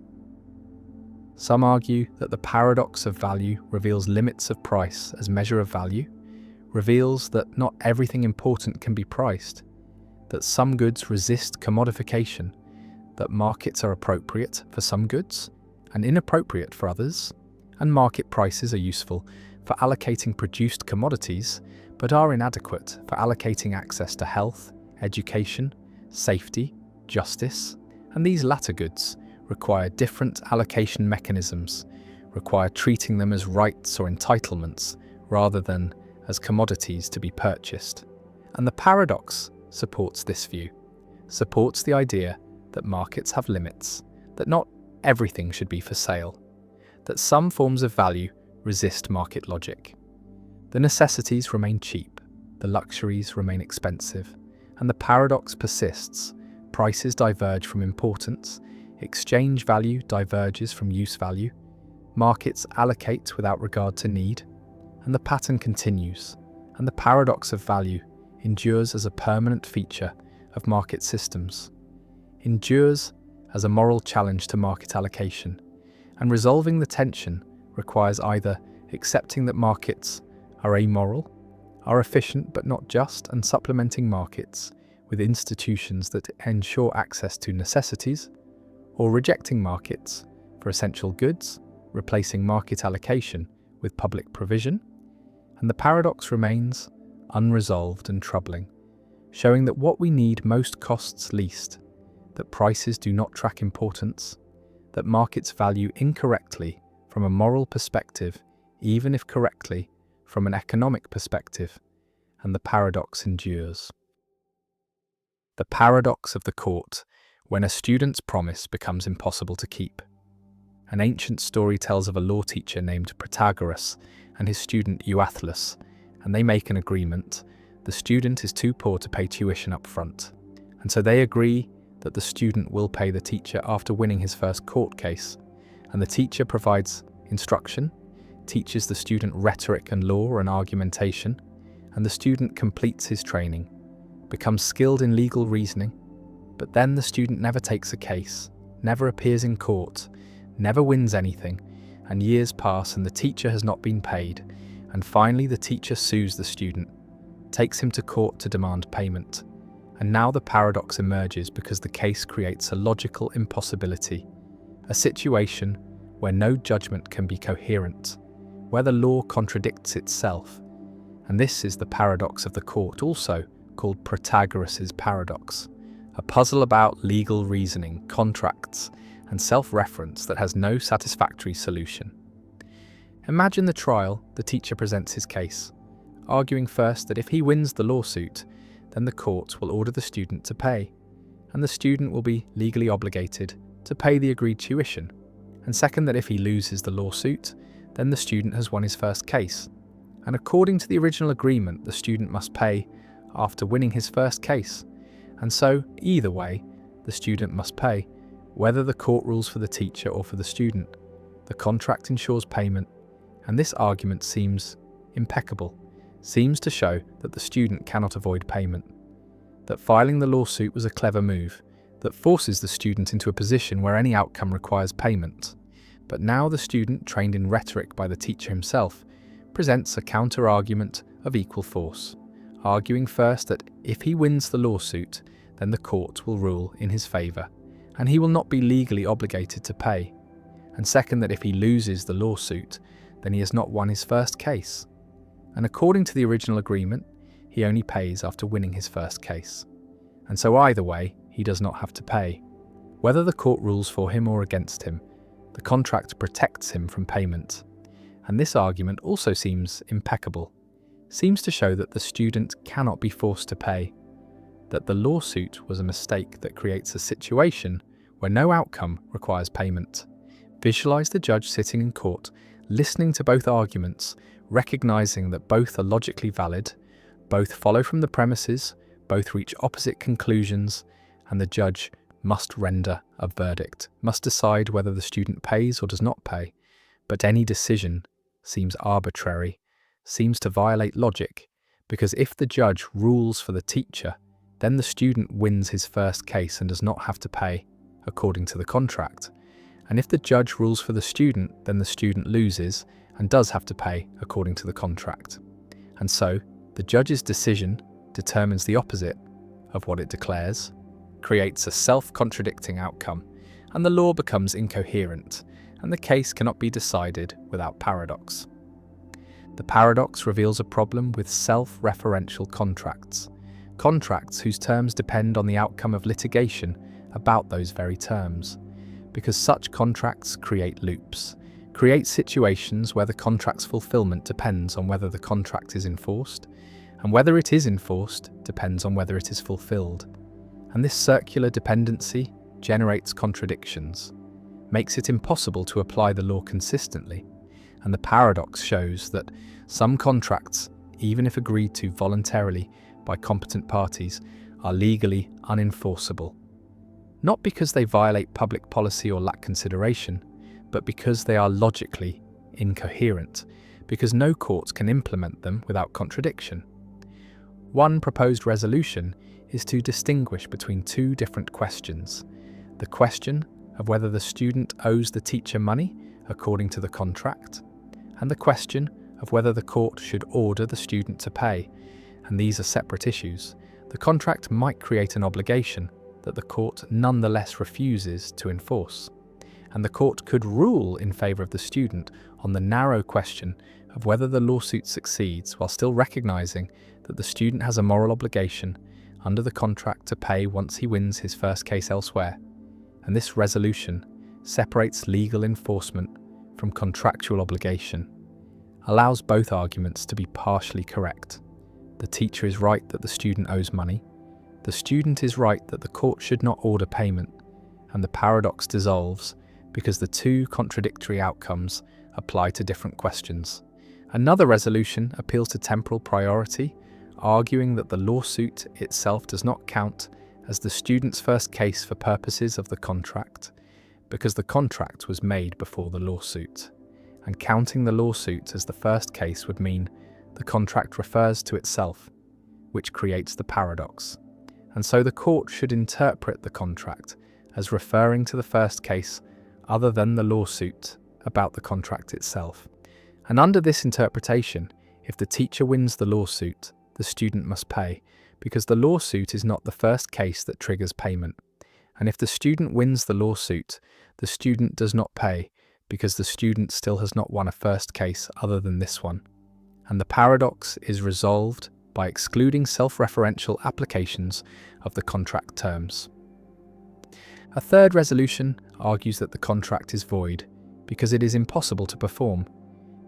Some argue that the paradox of value reveals limits of price as measure of value, reveals that not everything important can be priced, that some goods resist commodification, that markets are appropriate for some goods and inappropriate for others, and market prices are useful for allocating produced commodities but are inadequate for allocating access to health, education, safety, justice, and these latter goods require different allocation mechanisms, require treating them as rights or entitlements rather than as commodities to be purchased. And the paradox supports this view, supports the idea that markets have limits, that not everything should be for sale, that some forms of value resist market logic. The necessities remain cheap, the luxuries remain expensive, and the paradox persists. Prices diverge from importance, exchange value diverges from use value, markets allocate without regard to need, and the pattern continues, and the paradox of value endures as a permanent feature of market systems, endures as a moral challenge to market allocation, and resolving the tension requires either accepting that markets are amoral, are efficient but not just, and supplementing markets with institutions that ensure access to necessities, or rejecting markets for essential goods, replacing market allocation with public provision. And the paradox remains unresolved and troubling, showing that what we need most costs least, that prices do not track importance, that markets value incorrectly from a moral perspective, even if correctly from an economic perspective, and the paradox endures. The paradox of the court when a student's promise becomes impossible to keep. An ancient story tells of a law teacher named Protagoras and his student Euathlus, and they make an agreement. The student is too poor to pay tuition up front, and so they agree that the student will pay the teacher after winning his first court case, and the teacher provides instruction, teaches the student rhetoric and law and argumentation, and the student completes his training, becomes skilled in legal reasoning, but then the student never takes a case, never appears in court, never wins anything, and years pass and the teacher has not been paid, and finally the teacher sues the student, takes him to court to demand payment. And now the paradox emerges because the case creates a logical impossibility, a situation where no judgment can be coherent, where the law contradicts itself. And this is the paradox of the court, also called Protagoras' paradox, a puzzle about legal reasoning, contracts, and self-reference that has no satisfactory solution. Imagine the trial. The teacher presents his case, arguing first that if he wins the lawsuit, then the court will order the student to pay, and the student will be legally obligated to pay the agreed tuition, and second that if he loses the lawsuit, then the student has won his first case, and according to the original agreement, the student must pay after winning his first case, and so, either way, the student must pay, whether the court rules for the teacher or for the student. The contract ensures payment, and this argument seems impeccable, seems to show that the student cannot avoid payment, that filing the lawsuit was a clever move, that forces the student into a position where any outcome requires payment. But now the student, trained in rhetoric by the teacher himself, presents a counter-argument of equal force, arguing first that if he wins the lawsuit, then the court will rule in his favour, and he will not be legally obligated to pay, and second that if he loses the lawsuit, then he has not won his first case, and according to the original agreement, he only pays after winning his first case, and so either way, he does not have to pay. Whether the court rules for him or against him, the contract protects him from payment, and this argument also seems impeccable, seems to show that the student cannot be forced to pay, that the lawsuit was a mistake that creates a situation where no outcome requires payment. Visualize the judge sitting in court, listening to both arguments, recognizing that both are logically valid, both follow from the premises, both reach opposite conclusions, and the judge must render a verdict, must decide whether the student pays or does not pay. But any decision seems arbitrary, seems to violate logic, because if the judge rules for the teacher, then the student wins his first case and does not have to pay, according to the contract. And if the judge rules for the student, then the student loses and does have to pay, according to the contract. And so, the judge's decision determines the opposite of what it declares, creates a self-contradicting outcome, and the law becomes incoherent, and the case cannot be decided without paradox. The paradox reveals a problem with self-referential contracts, contracts whose terms depend on the outcome of litigation about those very terms, because such contracts create loops, create situations where the contract's fulfillment depends on whether the contract is enforced, and whether it is enforced depends on whether it is fulfilled. And this circular dependency generates contradictions, makes it impossible to apply the law consistently, and the paradox shows that some contracts, even if agreed to voluntarily by competent parties, are legally unenforceable. Not because they violate public policy or lack consideration, but because they are logically incoherent, because no court can implement them without contradiction. One proposed resolution is to distinguish between two different questions: the question of whether the student owes the teacher money according to the contract, and the question of whether the court should order the student to pay, and these are separate issues. The contract might create an obligation that the court nonetheless refuses to enforce, and the court could rule in favour of the student on the narrow question of whether the lawsuit succeeds, while still recognising that the student has a moral obligation under the contract to pay once he wins his first case elsewhere. And this resolution separates legal enforcement from contractual obligation, allows both arguments to be partially correct. The teacher is right that the student owes money, the student is right that the court should not order payment, and the paradox dissolves because the two contradictory outcomes apply to different questions. Another resolution appeals to temporal priority, arguing that the lawsuit itself does not count as the student's first case for purposes of the contract, because the contract was made before the lawsuit, and counting the lawsuit as the first case would mean the contract refers to itself, which creates the paradox. And so the court should interpret the contract as referring to the first case other than the lawsuit about the contract itself. And under this interpretation, if the teacher wins the lawsuit, the student must pay, because the lawsuit is not the first case that triggers payment. And if the student wins the lawsuit, the student does not pay, because the student still has not won a first case other than this one. And the paradox is resolved by excluding self-referential applications of the contract terms. A third resolution argues that the contract is void because it is impossible to perform,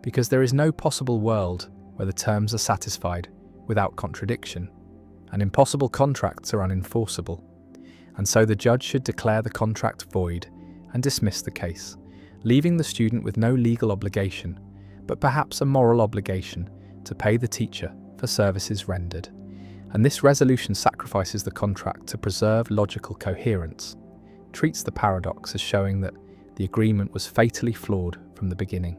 because there is no possible world where the terms are satisfied without contradiction, and impossible contracts are unenforceable, and so the judge should declare the contract void and dismiss the case, leaving the student with no legal obligation, but perhaps a moral obligation to pay the teacher for services rendered. And this resolution sacrifices the contract to preserve logical coherence, treats the paradox as showing that the agreement was fatally flawed from the beginning.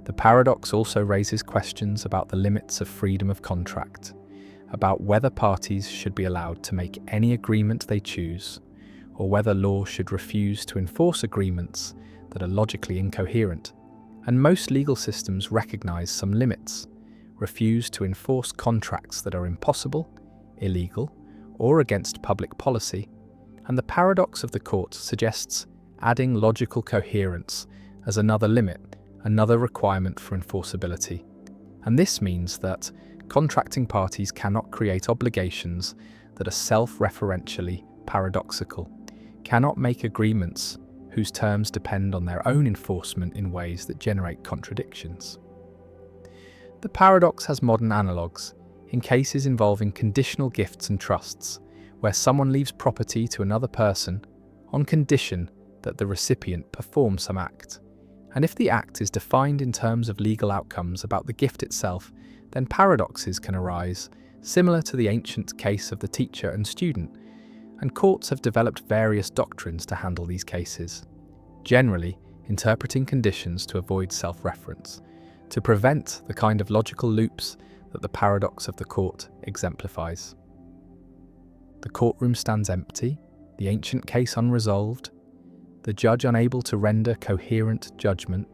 The paradox also raises questions about the limits of freedom of contract, about whether parties should be allowed to make any agreement they choose, or whether law should refuse to enforce agreements that are logically incoherent. And most legal systems recognize some limits, refuse to enforce contracts that are impossible, illegal, or against public policy, and the paradox of the court suggests adding logical coherence as another limit, another requirement for enforceability. And this means that contracting parties cannot create obligations that are self-referentially paradoxical, cannot make agreements whose terms depend on their own enforcement in ways that generate contradictions. The paradox has modern analogues in cases involving conditional gifts and trusts, where someone leaves property to another person on condition that the recipient perform some act. And if the act is defined in terms of legal outcomes about the gift itself, then paradoxes can arise, similar to the ancient case of the teacher and student, and courts have developed various doctrines to handle these cases, generally interpreting conditions to avoid self-reference, to prevent the kind of logical loops that the paradox of the court exemplifies. The courtroom stands empty, the ancient case unresolved, the judge unable to render coherent judgment,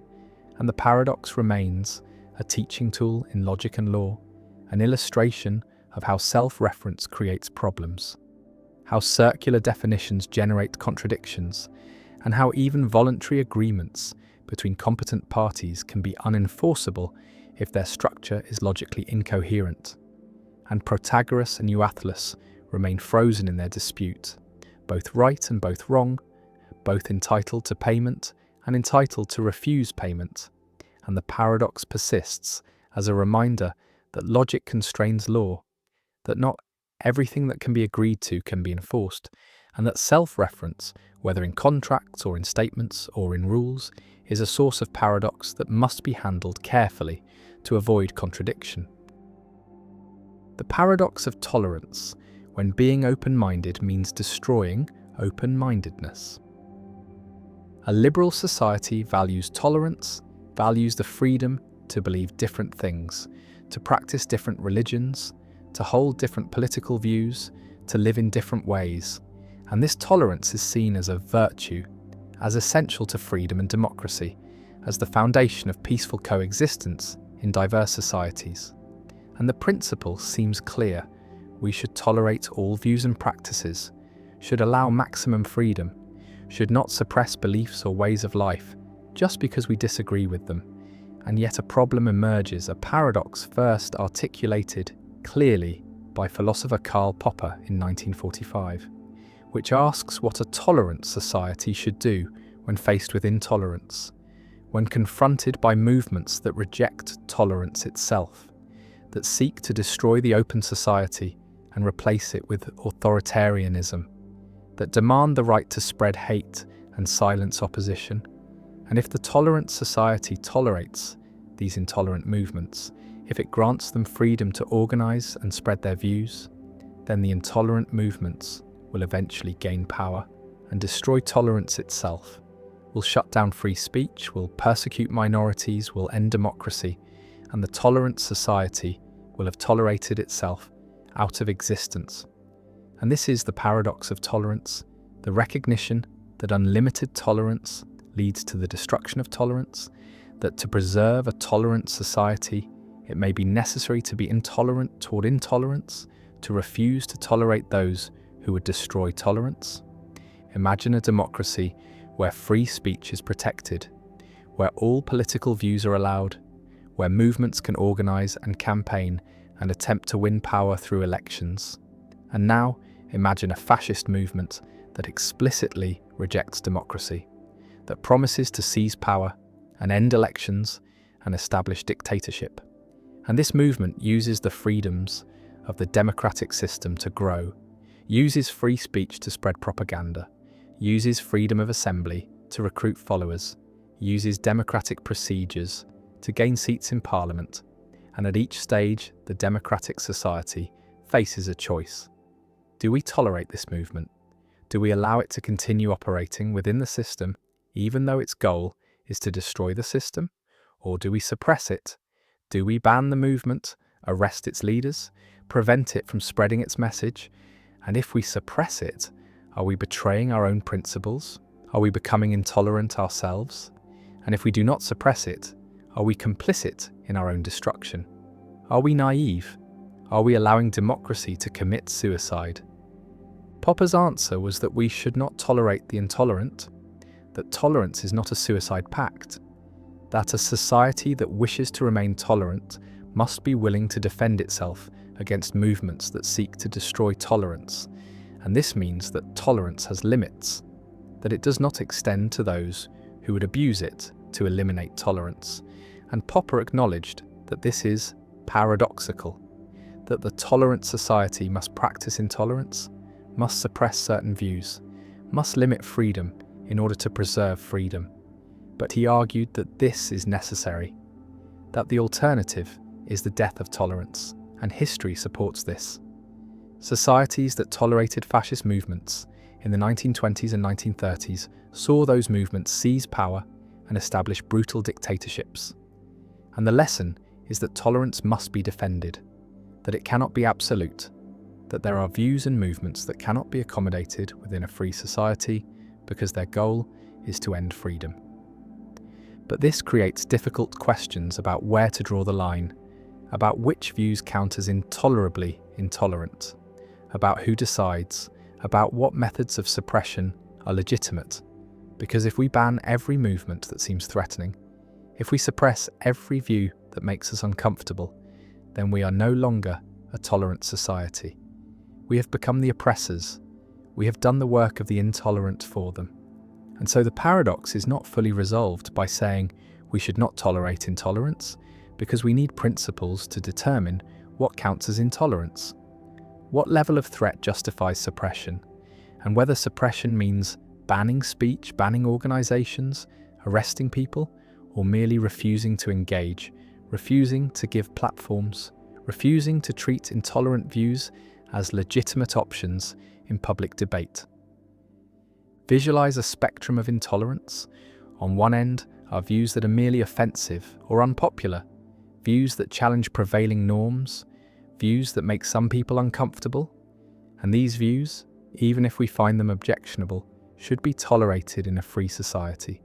and the paradox remains a teaching tool in logic and law, an illustration of how self-reference creates problems, how circular definitions generate contradictions, and how even voluntary agreements between competent parties can be unenforceable if their structure is logically incoherent. And Protagoras and Euathlus remain frozen in their dispute, both right and both wrong, both entitled to payment and entitled to refuse payment. And the paradox persists as a reminder that logic constrains law, that not everything that can be agreed to can be enforced, and that self-reference, whether in contracts or in statements or in rules, is a source of paradox that must be handled carefully to avoid contradiction. The paradox of tolerance, when being open-minded means destroying open-mindedness. A liberal society values tolerance, values the freedom to believe different things, to practice different religions, to hold different political views, to live in different ways. And this tolerance is seen as a virtue, as essential to freedom and democracy, as the foundation of peaceful coexistence in diverse societies. And the principle seems clear. We should tolerate all views and practices, should allow maximum freedom, should not suppress beliefs or ways of life just because we disagree with them. And yet a problem emerges, a paradox first articulated clearly by philosopher Karl Popper in 1945, which asks what a tolerant society should do when faced with intolerance, when confronted by movements that reject tolerance itself, that seek to destroy the open society and replace it with authoritarianism, that demand the right to spread hate and silence opposition. And if the tolerant society tolerates these intolerant movements, if it grants them freedom to organize and spread their views, then the intolerant movements will eventually gain power and destroy tolerance itself, will shut down free speech, will persecute minorities, will end democracy, and the tolerant society will have tolerated itself out of existence. And this is the paradox of tolerance, the recognition that unlimited tolerance leads to the destruction of tolerance, that to preserve a tolerant society, it may be necessary to be intolerant toward intolerance, to refuse to tolerate those who would destroy tolerance. Imagine a democracy where free speech is protected, where all political views are allowed, where movements can organize and campaign and attempt to win power through elections. And now, imagine a fascist movement that explicitly rejects democracy, that promises to seize power and end elections and establish dictatorship. And this movement uses the freedoms of the democratic system to grow, uses free speech to spread propaganda, uses freedom of assembly to recruit followers, uses democratic procedures to gain seats in parliament, and at each stage the democratic society faces a choice. Do we tolerate this movement? Do we allow it to continue operating within the system, even though its goal is to destroy the system? Or do we suppress it? Do we ban the movement, arrest its leaders, prevent it from spreading its message? And if we suppress it, are we betraying our own principles? Are we becoming intolerant ourselves? And if we do not suppress it, are we complicit in our own destruction? Are we naive? Are we allowing democracy to commit suicide? Popper's answer was that we should not tolerate the intolerant, that tolerance is not a suicide pact, that a society that wishes to remain tolerant must be willing to defend itself against movements that seek to destroy tolerance, and this means that tolerance has limits, that it does not extend to those who would abuse it to eliminate tolerance. And Popper acknowledged that this is paradoxical, that the tolerant society must practice intolerance, must suppress certain views, must limit freedom in order to preserve freedom. But he argued that this is necessary, that the alternative is the death of tolerance, and history supports this. Societies that tolerated fascist movements in the 1920s and 1930s saw those movements seize power and establish brutal dictatorships. And the lesson is that tolerance must be defended, that it cannot be absolute, that there are views and movements that cannot be accommodated within a free society because their goal is to end freedom. But this creates difficult questions about where to draw the line, about which views count as intolerably intolerant, about who decides, about what methods of suppression are legitimate. Because if we ban every movement that seems threatening, if we suppress every view that makes us uncomfortable, then we are no longer a tolerant society. We have become the oppressors. We have done the work of the intolerant for them. And so the paradox is not fully resolved by saying we should not tolerate intolerance, because we need principles to determine what counts as intolerance. What level of threat justifies suppression, and whether suppression means banning speech, banning organizations, arresting people, or merely refusing to engage, refusing to give platforms, refusing to treat intolerant views as legitimate options in public debate. Visualize a spectrum of intolerance. On one end are views that are merely offensive or unpopular, views that challenge prevailing norms, views that make some people uncomfortable. And these views, even if we find them objectionable, should be tolerated in a free society,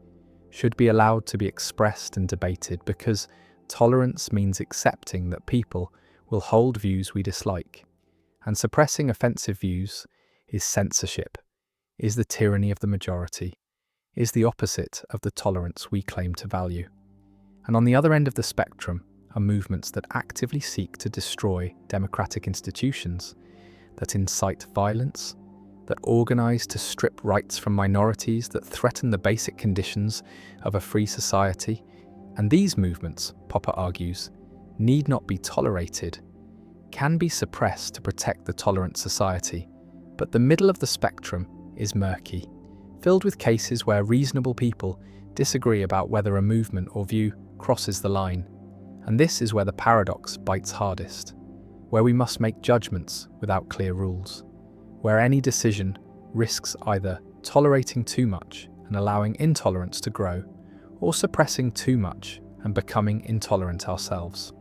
should be allowed to be expressed and debated, because tolerance means accepting that people will hold views we dislike. And suppressing offensive views is censorship, is the tyranny of the majority, is the opposite of the tolerance we claim to value. And on the other end of the spectrum are movements that actively seek to destroy democratic institutions, that incite violence, that organize to strip rights from minorities, that threaten the basic conditions of a free society. And these movements, Popper argues, need not be tolerated, can be suppressed to protect the tolerant society. But the middle of the spectrum is murky, filled with cases where reasonable people disagree about whether a movement or view crosses the line. And this is where the paradox bites hardest, where we must make judgments without clear rules, where any decision risks either tolerating too much and allowing intolerance to grow, or suppressing too much and becoming intolerant ourselves.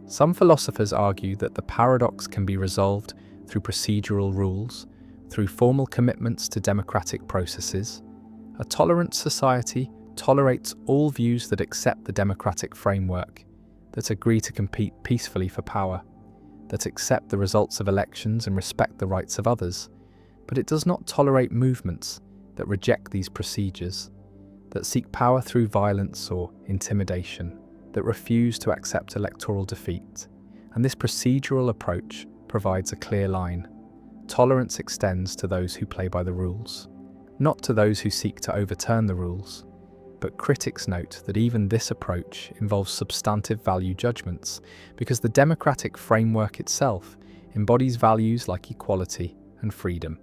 Some philosophers argue that the paradox can be resolved through procedural rules, through formal commitments to democratic processes. A tolerant society tolerates all views that accept the democratic framework, that agree to compete peacefully for power, that accept the results of elections and respect the rights of others. But it does not tolerate movements that reject these procedures, that seek power through violence or intimidation, that refuse to accept electoral defeat. And this procedural approach provides a clear line. Tolerance extends to those who play by the rules, not to those who seek to overturn the rules. But critics note that even this approach involves substantive value judgments, because the democratic framework itself embodies values like equality and freedom.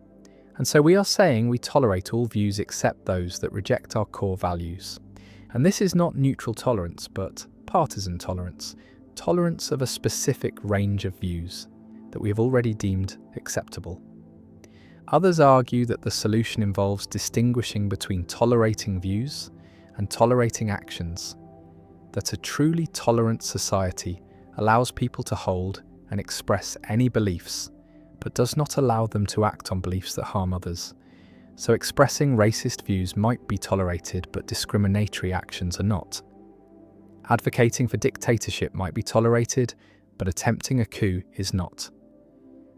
And so we are saying we tolerate all views except those that reject our core values. And this is not neutral tolerance, but partisan tolerance, tolerance of a specific range of views that we have already deemed acceptable. Others argue that the solution involves distinguishing between tolerating views and tolerating actions, that a truly tolerant society allows people to hold and express any beliefs, but does not allow them to act on beliefs that harm others. So expressing racist views might be tolerated, but discriminatory actions are not. Advocating for dictatorship might be tolerated, but attempting a coup is not.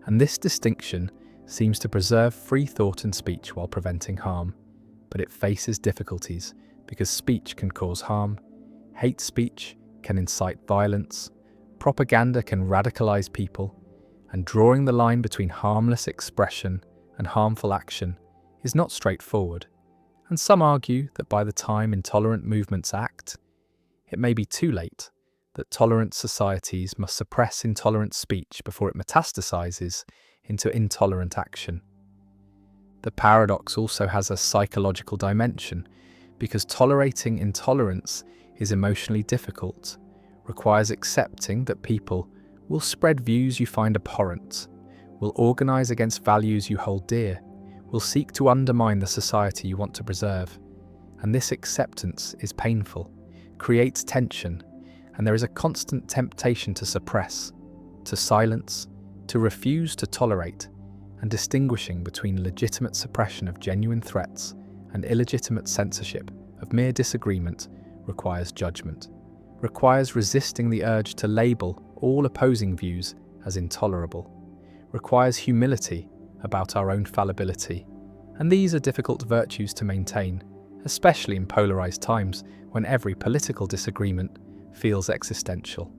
And this distinction seems to preserve free thought and speech while preventing harm, but it faces difficulties because speech can cause harm, hate speech can incite violence, propaganda can radicalize people, and drawing the line between harmless expression and harmful action is not straightforward. And some argue that by the time intolerant movements act, it may be too late, that tolerant societies must suppress intolerant speech before it metastasizes into intolerant action. The paradox also has a psychological dimension, because tolerating intolerance is emotionally difficult, requires accepting that people will spread views you find abhorrent, will organise against values you hold dear, will seek to undermine the society you want to preserve. And this acceptance is painful, creates tension, and there is a constant temptation to suppress, to silence, to refuse to tolerate, and distinguishing between legitimate suppression of genuine threats and illegitimate censorship of mere disagreement requires judgment, requires resisting the urge to label all opposing views as intolerable, requires humility about our own fallibility, and these are difficult virtues to maintain, especially in polarized times when every political disagreement feels existential.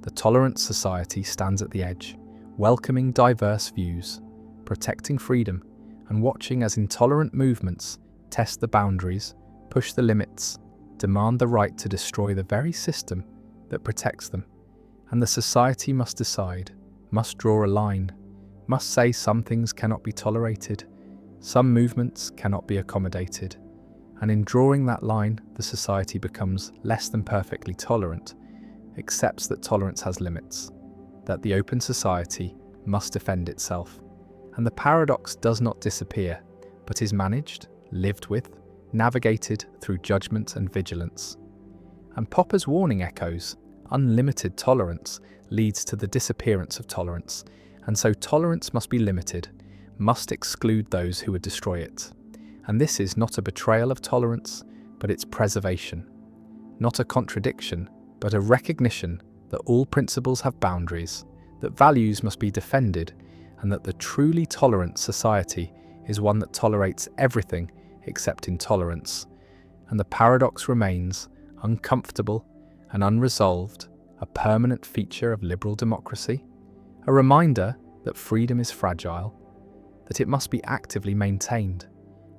The tolerant society stands at the edge, welcoming diverse views, protecting freedom, and watching as intolerant movements test the boundaries, push the limits, demand the right to destroy the very system that protects them. And the society must decide, must draw a line, must say some things cannot be tolerated, some movements cannot be accommodated. And in drawing that line, the society becomes less than perfectly tolerant, accepts that tolerance has limits, that the open society must defend itself. And the paradox does not disappear, but is managed, lived with, navigated through judgment and vigilance. And Popper's warning echoes: unlimited tolerance leads to the disappearance of tolerance, and so tolerance must be limited, must exclude those who would destroy it. And this is not a betrayal of tolerance, but its preservation. Not a contradiction, but a recognition that all principles have boundaries, that values must be defended, and that the truly tolerant society is one that tolerates everything except intolerance. And the paradox remains, uncomfortable and unresolved, a permanent feature of liberal democracy, a reminder that freedom is fragile, that it must be actively maintained,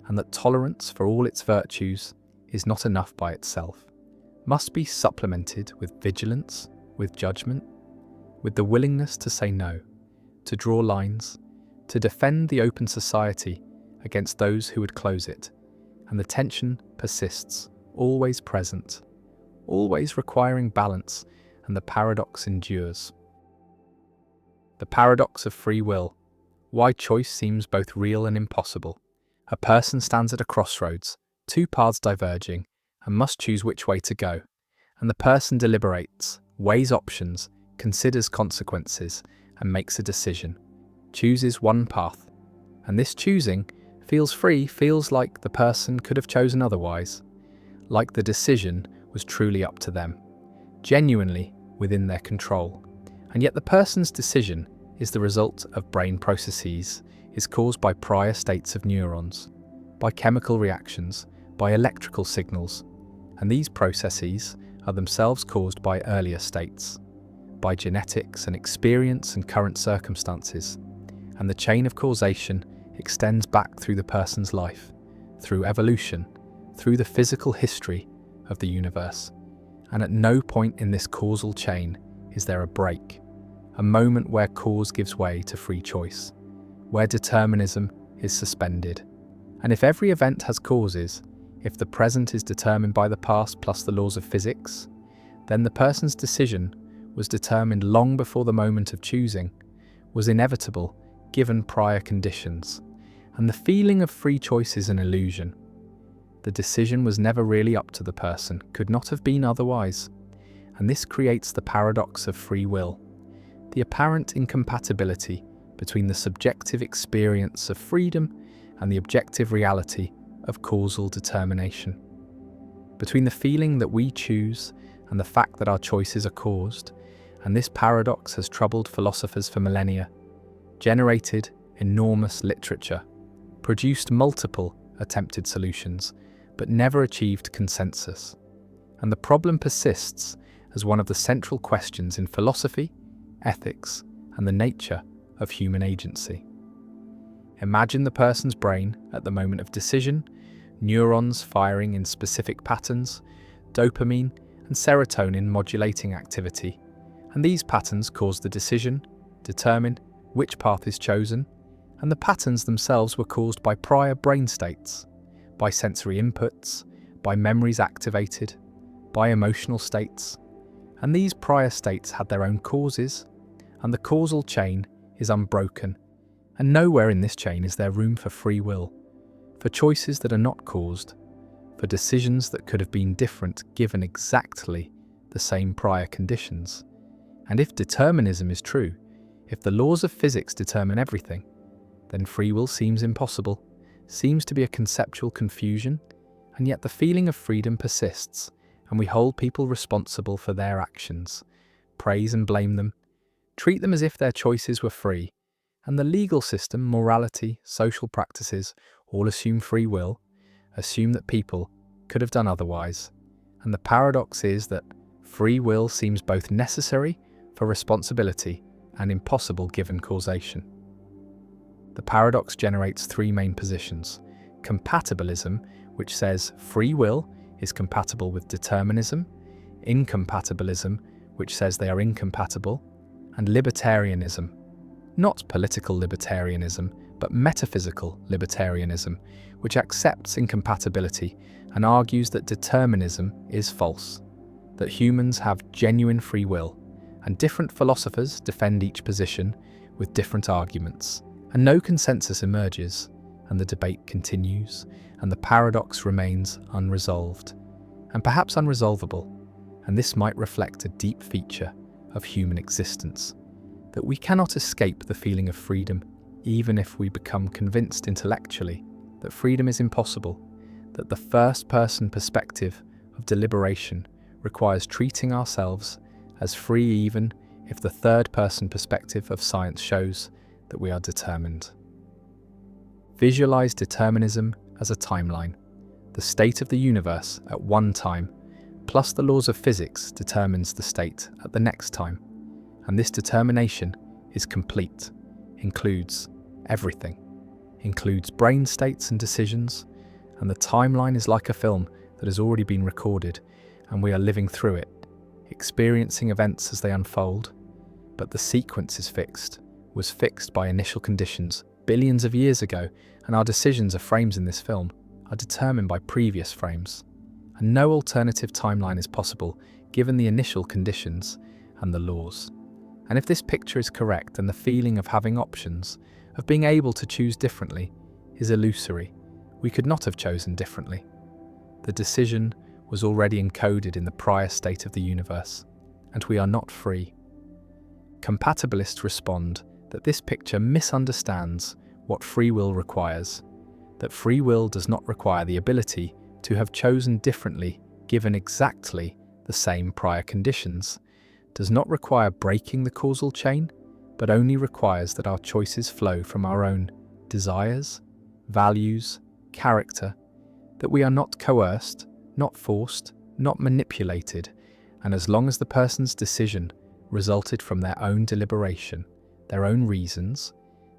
and that tolerance, for all its virtues, is not enough by itself, must be supplemented with vigilance, with judgment, with the willingness to say no, to draw lines, to defend the open society against those who would close it. And the tension persists, always present, always requiring balance, and the paradox endures. The paradox of free will, why choice seems both real and impossible. A person stands at a crossroads, two paths diverging, and must choose which way to go. And the person deliberates, weighs options, considers consequences, and makes a decision, chooses one path. And this choosing feels free, feels like the person could have chosen otherwise, like the decision was truly up to them, genuinely within their control. And yet the person's decision is the result of brain processes, is caused by prior states of neurons, by chemical reactions, by electrical signals, and these processes are themselves caused by earlier states, by genetics and experience and current circumstances, and the chain of causation extends back through the person's life, through evolution, through the physical history of the universe. And at no point in this causal chain is there a break, a moment where cause gives way to free choice, where determinism is suspended. And if every event has causes, if the present is determined by the past plus the laws of physics, then the person's decision was determined long before the moment of choosing, was inevitable given prior conditions. And the feeling of free choice is an illusion. The decision was never really up to the person, could not have been otherwise. And this creates the paradox of free will, the apparent incompatibility between the subjective experience of freedom and the objective reality of causal determination, between the feeling that we choose and the fact that our choices are caused. And this paradox has troubled philosophers for millennia, generated enormous literature, produced multiple attempted solutions, but never achieved consensus. And the problem persists as one of the central questions in philosophy, ethics, and the nature of human agency. Imagine the person's brain at the moment of decision, neurons firing in specific patterns, dopamine and serotonin modulating activity, and these patterns cause the decision, determine which path is chosen, and the patterns themselves were caused by prior brain states, by sensory inputs, by memories activated, by emotional states, and these prior states had their own causes, and the causal chain is unbroken, and nowhere in this chain is there room for free will, for choices that are not caused, for decisions that could have been different given exactly the same prior conditions. And if determinism is true, if the laws of physics determine everything, then free will seems impossible, seems to be a conceptual confusion, and yet the feeling of freedom persists, and we hold people responsible for their actions, praise and blame them, treat them as if their choices were free, and the legal system, morality, social practices all assume free will, assume that people could have done otherwise. And the paradox is that free will seems both necessary for responsibility and impossible given causation. The paradox generates three main positions: compatibilism, which says free will is compatible with determinism, incompatibilism, which says they are incompatible, and libertarianism. Not political libertarianism, but metaphysical libertarianism, which accepts incompatibility and argues that determinism is false, that humans have genuine free will, and different philosophers defend each position with different arguments, and no consensus emerges, and the debate continues, and the paradox remains unresolved, and perhaps unresolvable, and this might reflect a deep feature of human existence, that we cannot escape the feeling of freedom, even if we become convinced intellectually that freedom is impossible, that the first-person perspective of deliberation requires treating ourselves as free even if the third-person perspective of science shows that we are determined. Visualize determinism as a timeline. The state of the universe at one time, plus the laws of physics, determines the state at the next time. And this determination is complete, includes everything, includes brain states and decisions, and the timeline is like a film that has already been recorded, and we are living through it, experiencing events as they unfold. But the sequence is fixed, was fixed by initial conditions billions of years ago, and our decisions as frames in this film are determined by previous frames. And no alternative timeline is possible given the initial conditions and the laws. And if this picture is correct, then the feeling of having options, of being able to choose differently, is illusory. We could not have chosen differently. The decision was already encoded in the prior state of the universe, and we are not free. Compatibilists respond that this picture misunderstands what free will requires, that free will does not require the ability to have chosen differently given exactly the same prior conditions, does not require breaking the causal chain, but only requires that our choices flow from our own desires, values, character, that we are not coerced, not forced, not manipulated, and as long as the person's decision resulted from their own deliberation, their own reasons,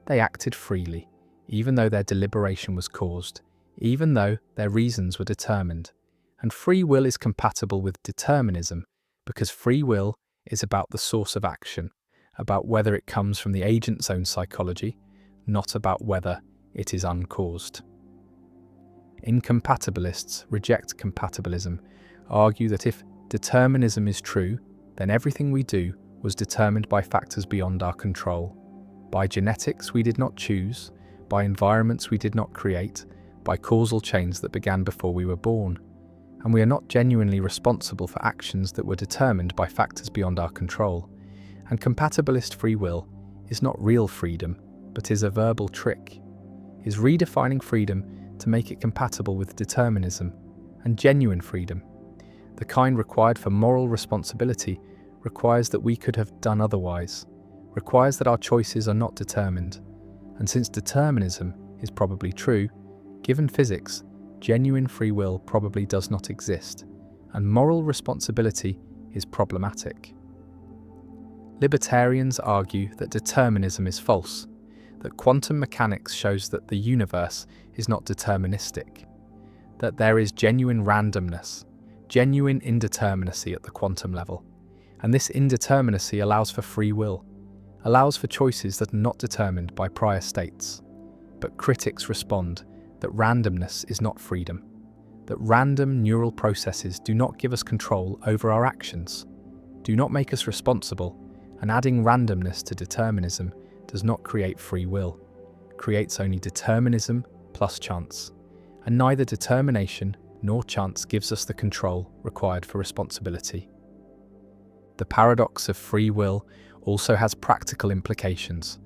they acted freely, even though their deliberation was caused, even though their reasons were determined. And free will is compatible with determinism, because free will is about the source of action, about whether it comes from the agent's own psychology, not about whether it is uncaused. Incompatibilists reject compatibilism, argue that if determinism is true, then everything we do was determined by factors beyond our control, by genetics we did not choose, by environments we did not create, by causal chains that began before we were born, and we are not genuinely responsible for actions that were determined by factors beyond our control. And compatibilist free will is not real freedom, but is a verbal trick, is redefining freedom to make it compatible with determinism and genuine freedom. The kind required for moral responsibility requires that we could have done otherwise, requires that our choices are not determined. And since determinism is probably true, given physics, genuine free will probably does not exist, and moral responsibility is problematic. Libertarians argue that determinism is false, that quantum mechanics shows that the universe is not deterministic, that there is genuine randomness, genuine indeterminacy at the quantum level, and this indeterminacy allows for free will, allows for choices that are not determined by prior states. But critics respond that randomness is not freedom, that random neural processes do not give us control over our actions, do not make us responsible, and adding randomness to determinism does not create free will, creates only determinism plus chance, and neither determination nor chance gives us the control required for responsibility. The paradox of free will also has practical implications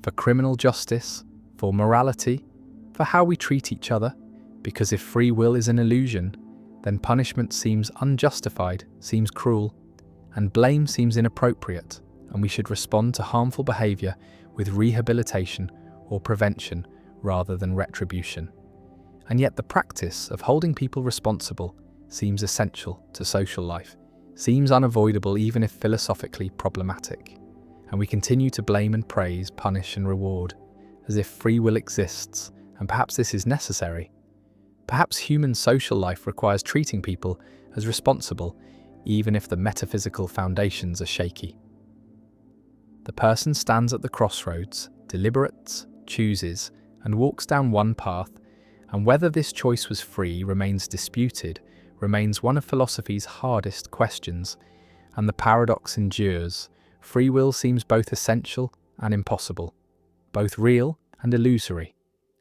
for criminal justice, for morality, for how we treat each other, because if free will is an illusion, then punishment seems unjustified, seems cruel, and blame seems inappropriate, and we should respond to harmful behaviour with rehabilitation or prevention rather than retribution. And yet the practice of holding people responsible seems essential to social life, seems unavoidable even if philosophically problematic, and we continue to blame and praise, punish and reward, as if free will exists, and perhaps this is necessary. Perhaps human social life requires treating people as responsible, even if the metaphysical foundations are shaky. The person stands at the crossroads, deliberates, chooses, and walks down one path, and whether this choice was free remains disputed, remains one of philosophy's hardest questions, and the paradox endures. Free will seems both essential and impossible, both real and illusory,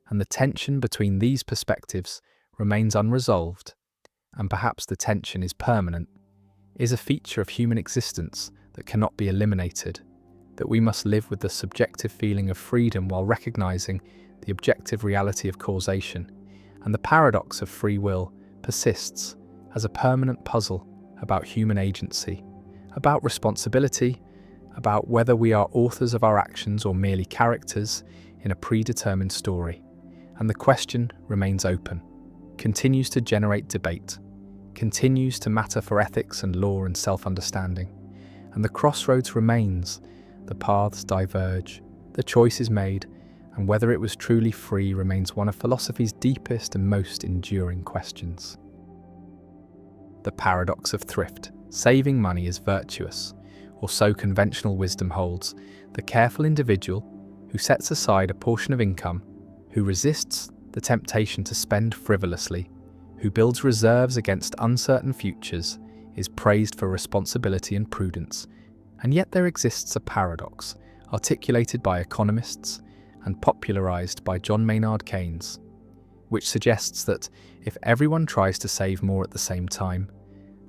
and the tension between these perspectives remains unresolved, and perhaps the tension is permanent, is a feature of human existence that cannot be eliminated, that we must live with the subjective feeling of freedom while recognizing the objective reality of causation, and the paradox of free will persists as a permanent puzzle about human agency, about responsibility, about whether we are authors of our actions or merely characters in a predetermined story. And the question remains open, continues to generate debate, continues to matter for ethics and law and self-understanding. And the crossroads remains, the paths diverge, the choice is made, and whether it was truly free remains one of philosophy's deepest and most enduring questions. The paradox of thrift. Saving money is virtuous, or so conventional wisdom holds. The careful individual who sets aside a portion of income, who resists the temptation to spend frivolously, who builds reserves against uncertain futures, is praised for responsibility and prudence. And yet there exists a paradox, articulated by economists and popularized by John Maynard Keynes, which suggests that if everyone tries to save more at the same time,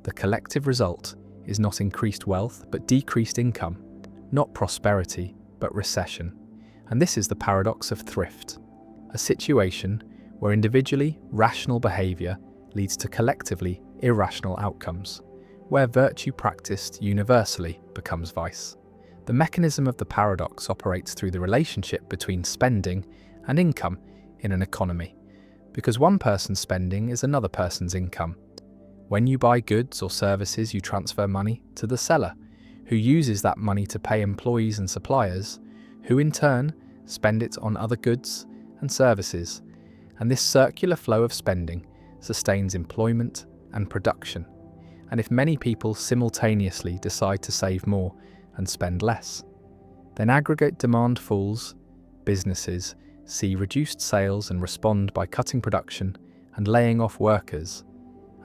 the collective result is not increased wealth but decreased income, not prosperity but recession. And this is the paradox of thrift, a situation where individually rational behavior leads to collectively irrational outcomes, where virtue practiced universally becomes vice. The mechanism of the paradox operates through the relationship between spending and income in an economy, because one person's spending is another person's income. When you buy goods or services, you transfer money to the seller, who uses that money to pay employees and suppliers, who in turn spend it on other goods and services. And this circular flow of spending sustains employment and production. And if many people simultaneously decide to save more and spend less, then aggregate demand falls, businesses see reduced sales and respond by cutting production and laying off workers,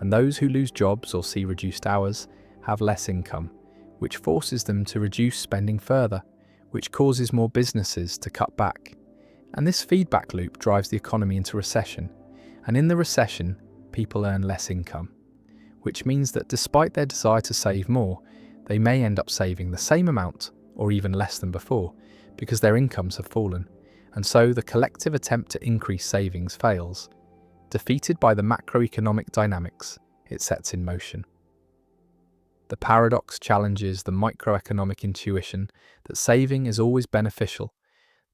and those who lose jobs or see reduced hours have less income, which forces them to reduce spending further, which causes more businesses to cut back. And this feedback loop drives the economy into recession, and in the recession, people earn less income, which means that despite their desire to save more, they may end up saving the same amount or even less than before because their incomes have fallen, and so the collective attempt to increase savings fails. Defeated by the macroeconomic dynamics it sets in motion. The paradox challenges the microeconomic intuition that saving is always beneficial,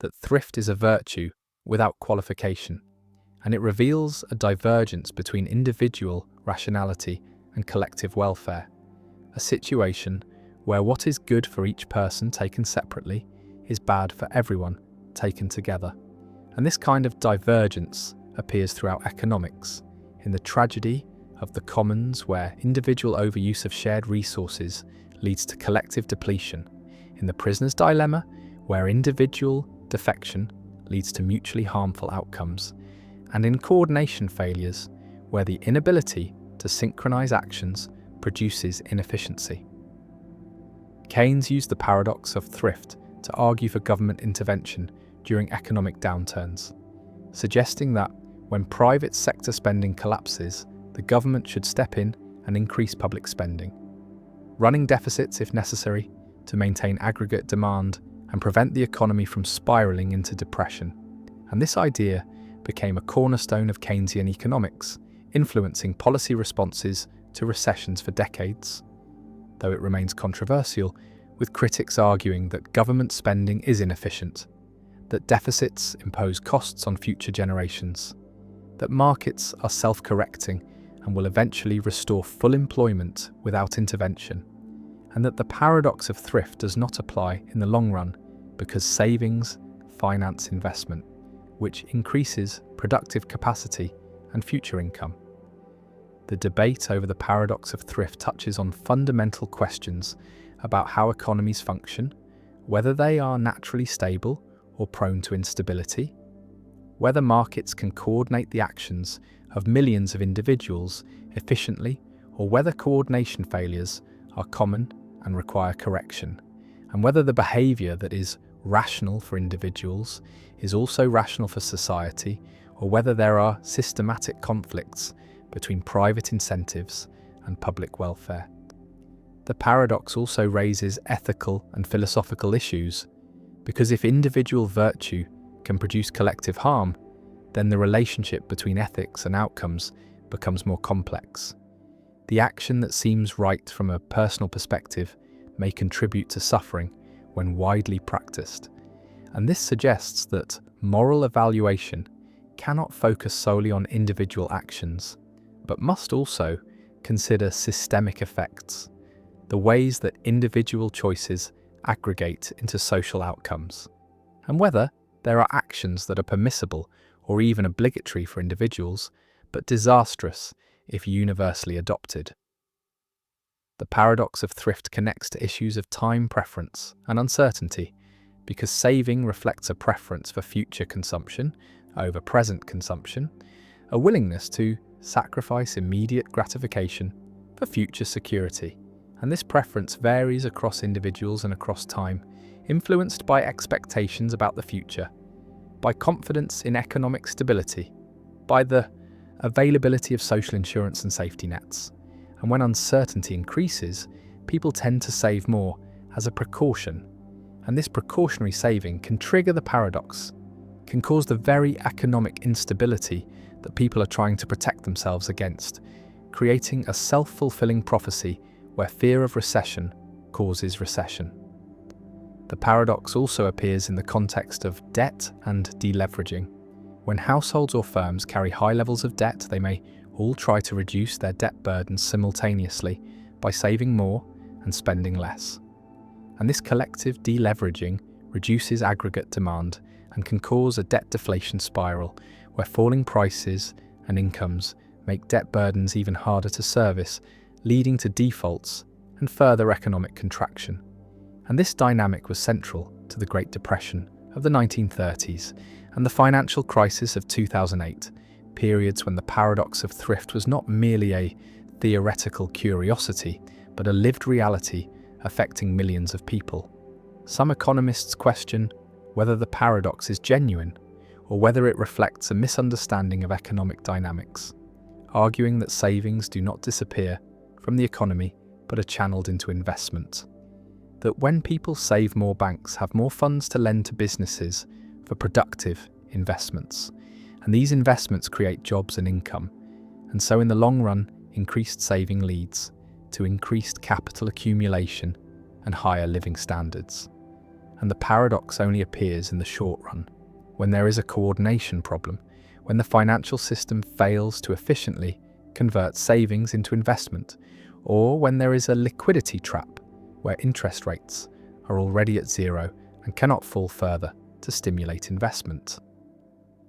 that thrift is a virtue without qualification, and it reveals a divergence between individual rationality and collective welfare, a situation where what is good for each person taken separately is bad for everyone taken together. And this kind of divergence appears throughout economics, in the tragedy of the commons where individual overuse of shared resources leads to collective depletion, in the prisoner's dilemma where individual defection leads to mutually harmful outcomes, and in coordination failures where the inability to synchronize actions produces inefficiency. Keynes used the paradox of thrift to argue for government intervention during economic downturns, suggesting that when private sector spending collapses, the government should step in and increase public spending, running deficits if necessary to maintain aggregate demand and prevent the economy from spiraling into depression. And this idea became a cornerstone of Keynesian economics, influencing policy responses to recessions for decades, though it remains controversial, with critics arguing that government spending is inefficient, that deficits impose costs on future generations, that markets are self-correcting and will eventually restore full employment without intervention, and that the paradox of thrift does not apply in the long run because savings finance investment, which increases productive capacity and future income. The debate over the paradox of thrift touches on fundamental questions about how economies function, whether they are naturally stable or prone to instability, whether markets can coordinate the actions of millions of individuals efficiently, or whether coordination failures are common and require correction, and whether the behaviour that is rational for individuals is also rational for society, or whether there are systematic conflicts between private incentives and public welfare. The paradox also raises ethical and philosophical issues, because if individual virtue can produce collective harm, then the relationship between ethics and outcomes becomes more complex. The action that seems right from a personal perspective may contribute to suffering when widely practiced, and this suggests that moral evaluation cannot focus solely on individual actions, but must also consider systemic effects, the ways that individual choices aggregate into social outcomes, and whether there are actions that are permissible or even obligatory for individuals, but disastrous if universally adopted. The paradox of thrift connects to issues of time preference and uncertainty, because saving reflects a preference for future consumption over present consumption, a willingness to sacrifice immediate gratification for future security. And this preference varies across individuals and across time, influenced by expectations about the future, by confidence in economic stability, by the availability of social insurance and safety nets. And when uncertainty increases, people tend to save more as a precaution. And this precautionary saving can trigger the paradox, can cause the very economic instability that people are trying to protect themselves against, creating a self-fulfilling prophecy where fear of recession causes recession. The paradox also appears in the context of debt and deleveraging. When households or firms carry high levels of debt, they may all try to reduce their debt burdens simultaneously by saving more and spending less. And this collective deleveraging reduces aggregate demand and can cause a debt deflation spiral where falling prices and incomes make debt burdens even harder to service, leading to defaults and further economic contraction. And this dynamic was central to the Great Depression of the 1930s and the financial crisis of 2008, periods when the paradox of thrift was not merely a theoretical curiosity, but a lived reality affecting millions of people. Some economists question whether the paradox is genuine or whether it reflects a misunderstanding of economic dynamics, arguing that savings do not disappear from the economy but are channeled into investment. That when people save more, banks have more funds to lend to businesses for productive investments, and these investments create jobs and income, and so in the long run, increased saving leads to increased capital accumulation and higher living standards. And the paradox only appears in the short run, when there is a coordination problem, when the financial system fails to efficiently convert savings into investment, or when there is a liquidity trap where interest rates are already at zero and cannot fall further to stimulate investment.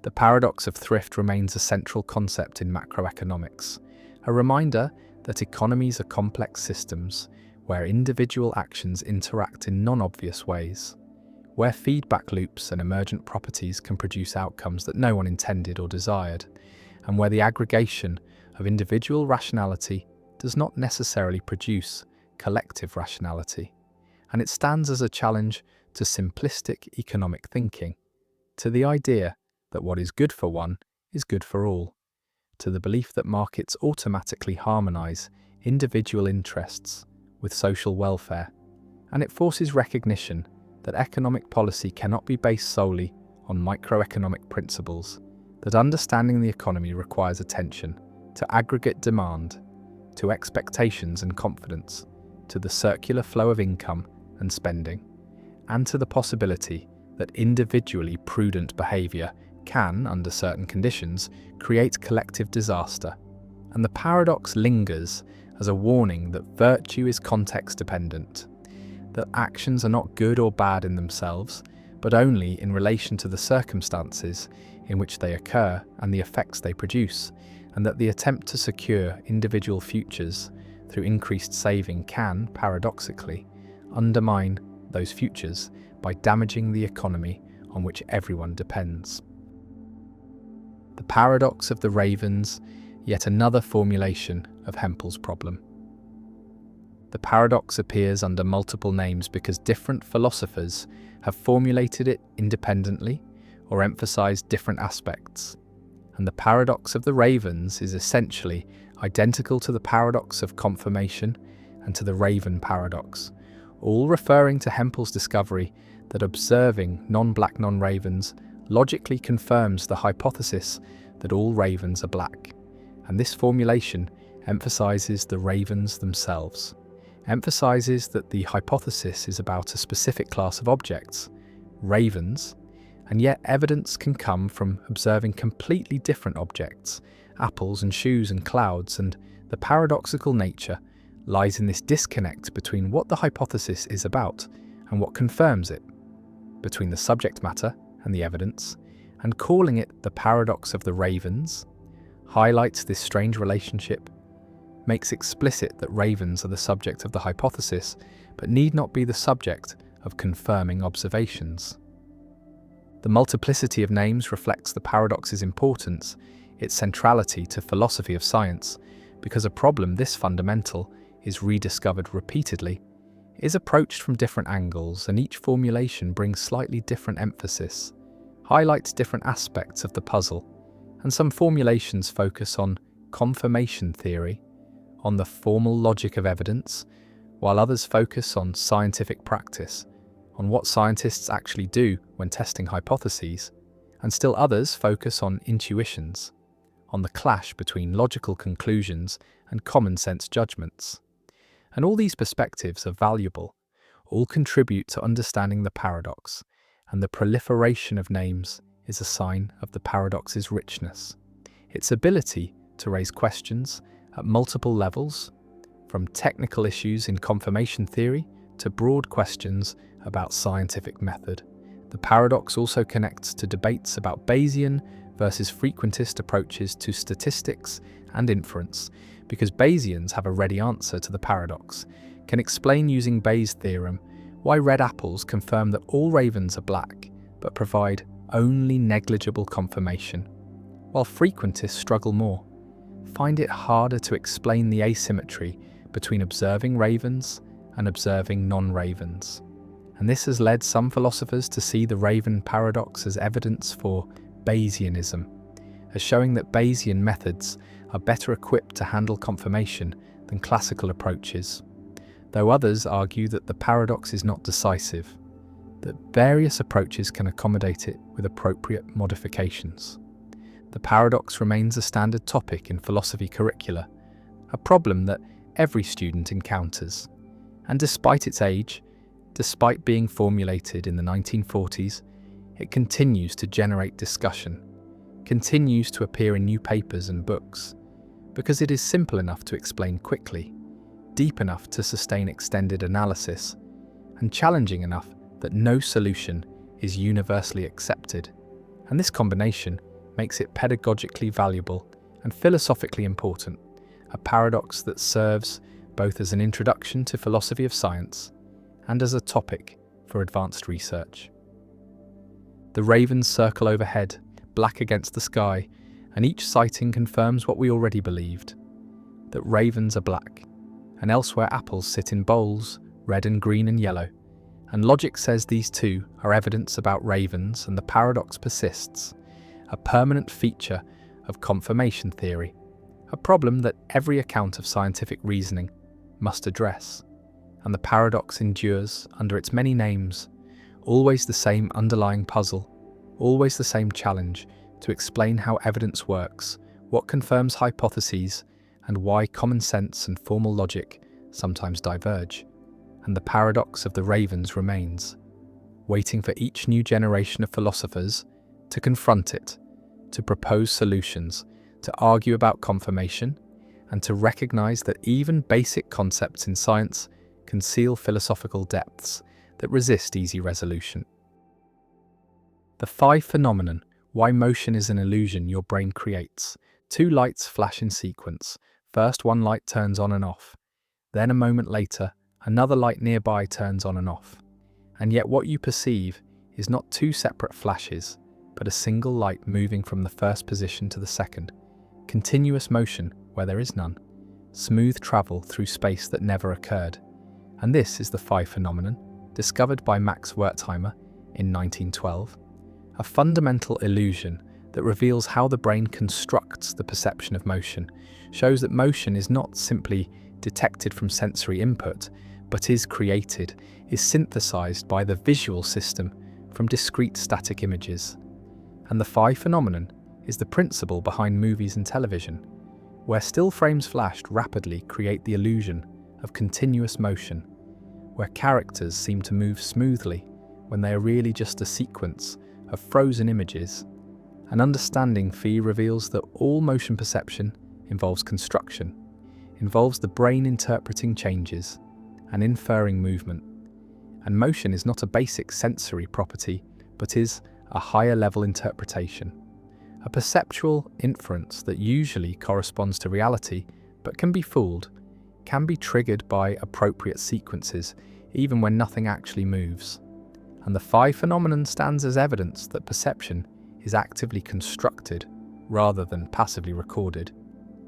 The paradox of thrift remains a central concept in macroeconomics, a reminder that economies are complex systems where individual actions interact in non-obvious ways, where feedback loops and emergent properties can produce outcomes that no one intended or desired, and where the aggregation of individual rationality does not necessarily produce collective rationality, and it stands as a challenge to simplistic economic thinking, to the idea that what is good for one is good for all, to the belief that markets automatically harmonize individual interests with social welfare, and it forces recognition that economic policy cannot be based solely on microeconomic principles, that understanding the economy requires attention to aggregate demand, to expectations and confidence, to the circular flow of income and spending, and to the possibility that individually prudent behaviour can, under certain conditions, create collective disaster. And the paradox lingers as a warning that virtue is context-dependent, that actions are not good or bad in themselves, but only in relation to the circumstances in which they occur and the effects they produce, and that the attempt to secure individual futures through increased saving can, paradoxically, undermine those futures by damaging the economy on which everyone depends. The paradox of the ravens, yet another formulation of Hempel's problem. The paradox appears under multiple names because different philosophers have formulated it independently or emphasized different aspects, and the paradox of the ravens is essentially identical to the paradox of confirmation and to the raven paradox, all referring to Hempel's discovery that observing non-black non-ravens logically confirms the hypothesis that all ravens are black, and this formulation emphasizes the ravens themselves, emphasizes that the hypothesis is about a specific class of objects, ravens, and yet evidence can come from observing completely different objects, apples and shoes and clouds, and the paradoxical nature lies in this disconnect between what the hypothesis is about and what confirms it, between the subject matter and the evidence, and calling it the paradox of the ravens highlights this strange relationship, makes explicit that ravens are the subject of the hypothesis, but need not be the subject of confirming observations. The multiplicity of names reflects the paradox's importance, its centrality to philosophy of science, because a problem this fundamental is rediscovered repeatedly, is approached from different angles, and each formulation brings slightly different emphasis, highlights different aspects of the puzzle, and some formulations focus on confirmation theory, on the formal logic of evidence, while others focus on scientific practice, on what scientists actually do when testing hypotheses, and still others focus on intuitions, on the clash between logical conclusions and common sense judgments. And all these perspectives are valuable, all contribute to understanding the paradox, and the proliferation of names is a sign of the paradox's richness, its ability to raise questions at multiple levels, from technical issues in confirmation theory to broad questions about scientific method. The paradox also connects to debates about Bayesian versus frequentist approaches to statistics and inference, because Bayesians have a ready answer to the paradox, can explain using Bayes' theorem why red apples confirm that all ravens are black, but provide only negligible confirmation, while frequentists struggle more, find it harder to explain the asymmetry between observing ravens and observing non-ravens. And this has led some philosophers to see the raven paradox as evidence for Bayesianism, as showing that Bayesian methods are better equipped to handle confirmation than classical approaches, though others argue that the paradox is not decisive, that various approaches can accommodate it with appropriate modifications. The paradox remains a standard topic in philosophy curricula, a problem that every student encounters, and despite its age, despite being formulated in the 1940s, it continues to generate discussion, continues to appear in new papers and books, because it is simple enough to explain quickly, deep enough to sustain extended analysis, and challenging enough that no solution is universally accepted. And this combination makes it pedagogically valuable and philosophically important, a paradox that serves both as an introduction to philosophy of science and as a topic for advanced research. The ravens circle overhead, black against the sky, and each sighting confirms what we already believed, that ravens are black, and elsewhere apples sit in bowls, red and green and yellow, and logic says these two are evidence about ravens, and the paradox persists, a permanent feature of confirmation theory, a problem that every account of scientific reasoning must address. And the paradox endures under its many names, always the same underlying puzzle, always the same challenge to explain how evidence works, what confirms hypotheses, and why common sense and formal logic sometimes diverge. And the paradox of the ravens remains, waiting for each new generation of philosophers to confront it, to propose solutions, to argue about confirmation, and to recognize that even basic concepts in science conceal philosophical depths that resist easy resolution. The Phi phenomenon, why motion is an illusion your brain creates. Two lights flash in sequence. First, one light turns on and off. Then, a moment later, another light nearby turns on and off. And yet what you perceive is not two separate flashes, but a single light moving from the first position to the second. Continuous motion where there is none. Smooth travel through space that never occurred. And this is the Phi phenomenon, discovered by Max Wertheimer in 1912. A fundamental illusion that reveals how the brain constructs the perception of motion, shows that motion is not simply detected from sensory input, but is created, is synthesized by the visual system from discrete static images. And the Phi phenomenon is the principle behind movies and television, where still frames flashed rapidly create the illusion of continuous motion, where characters seem to move smoothly when they are really just a sequence of frozen images. An understanding Phi reveals that all motion perception involves construction, involves the brain interpreting changes and inferring movement. And motion is not a basic sensory property, but is a higher level interpretation, a perceptual inference that usually corresponds to reality, but can be fooled, can be triggered by appropriate sequences, even when nothing actually moves. And the Phi phenomenon stands as evidence that perception is actively constructed rather than passively recorded,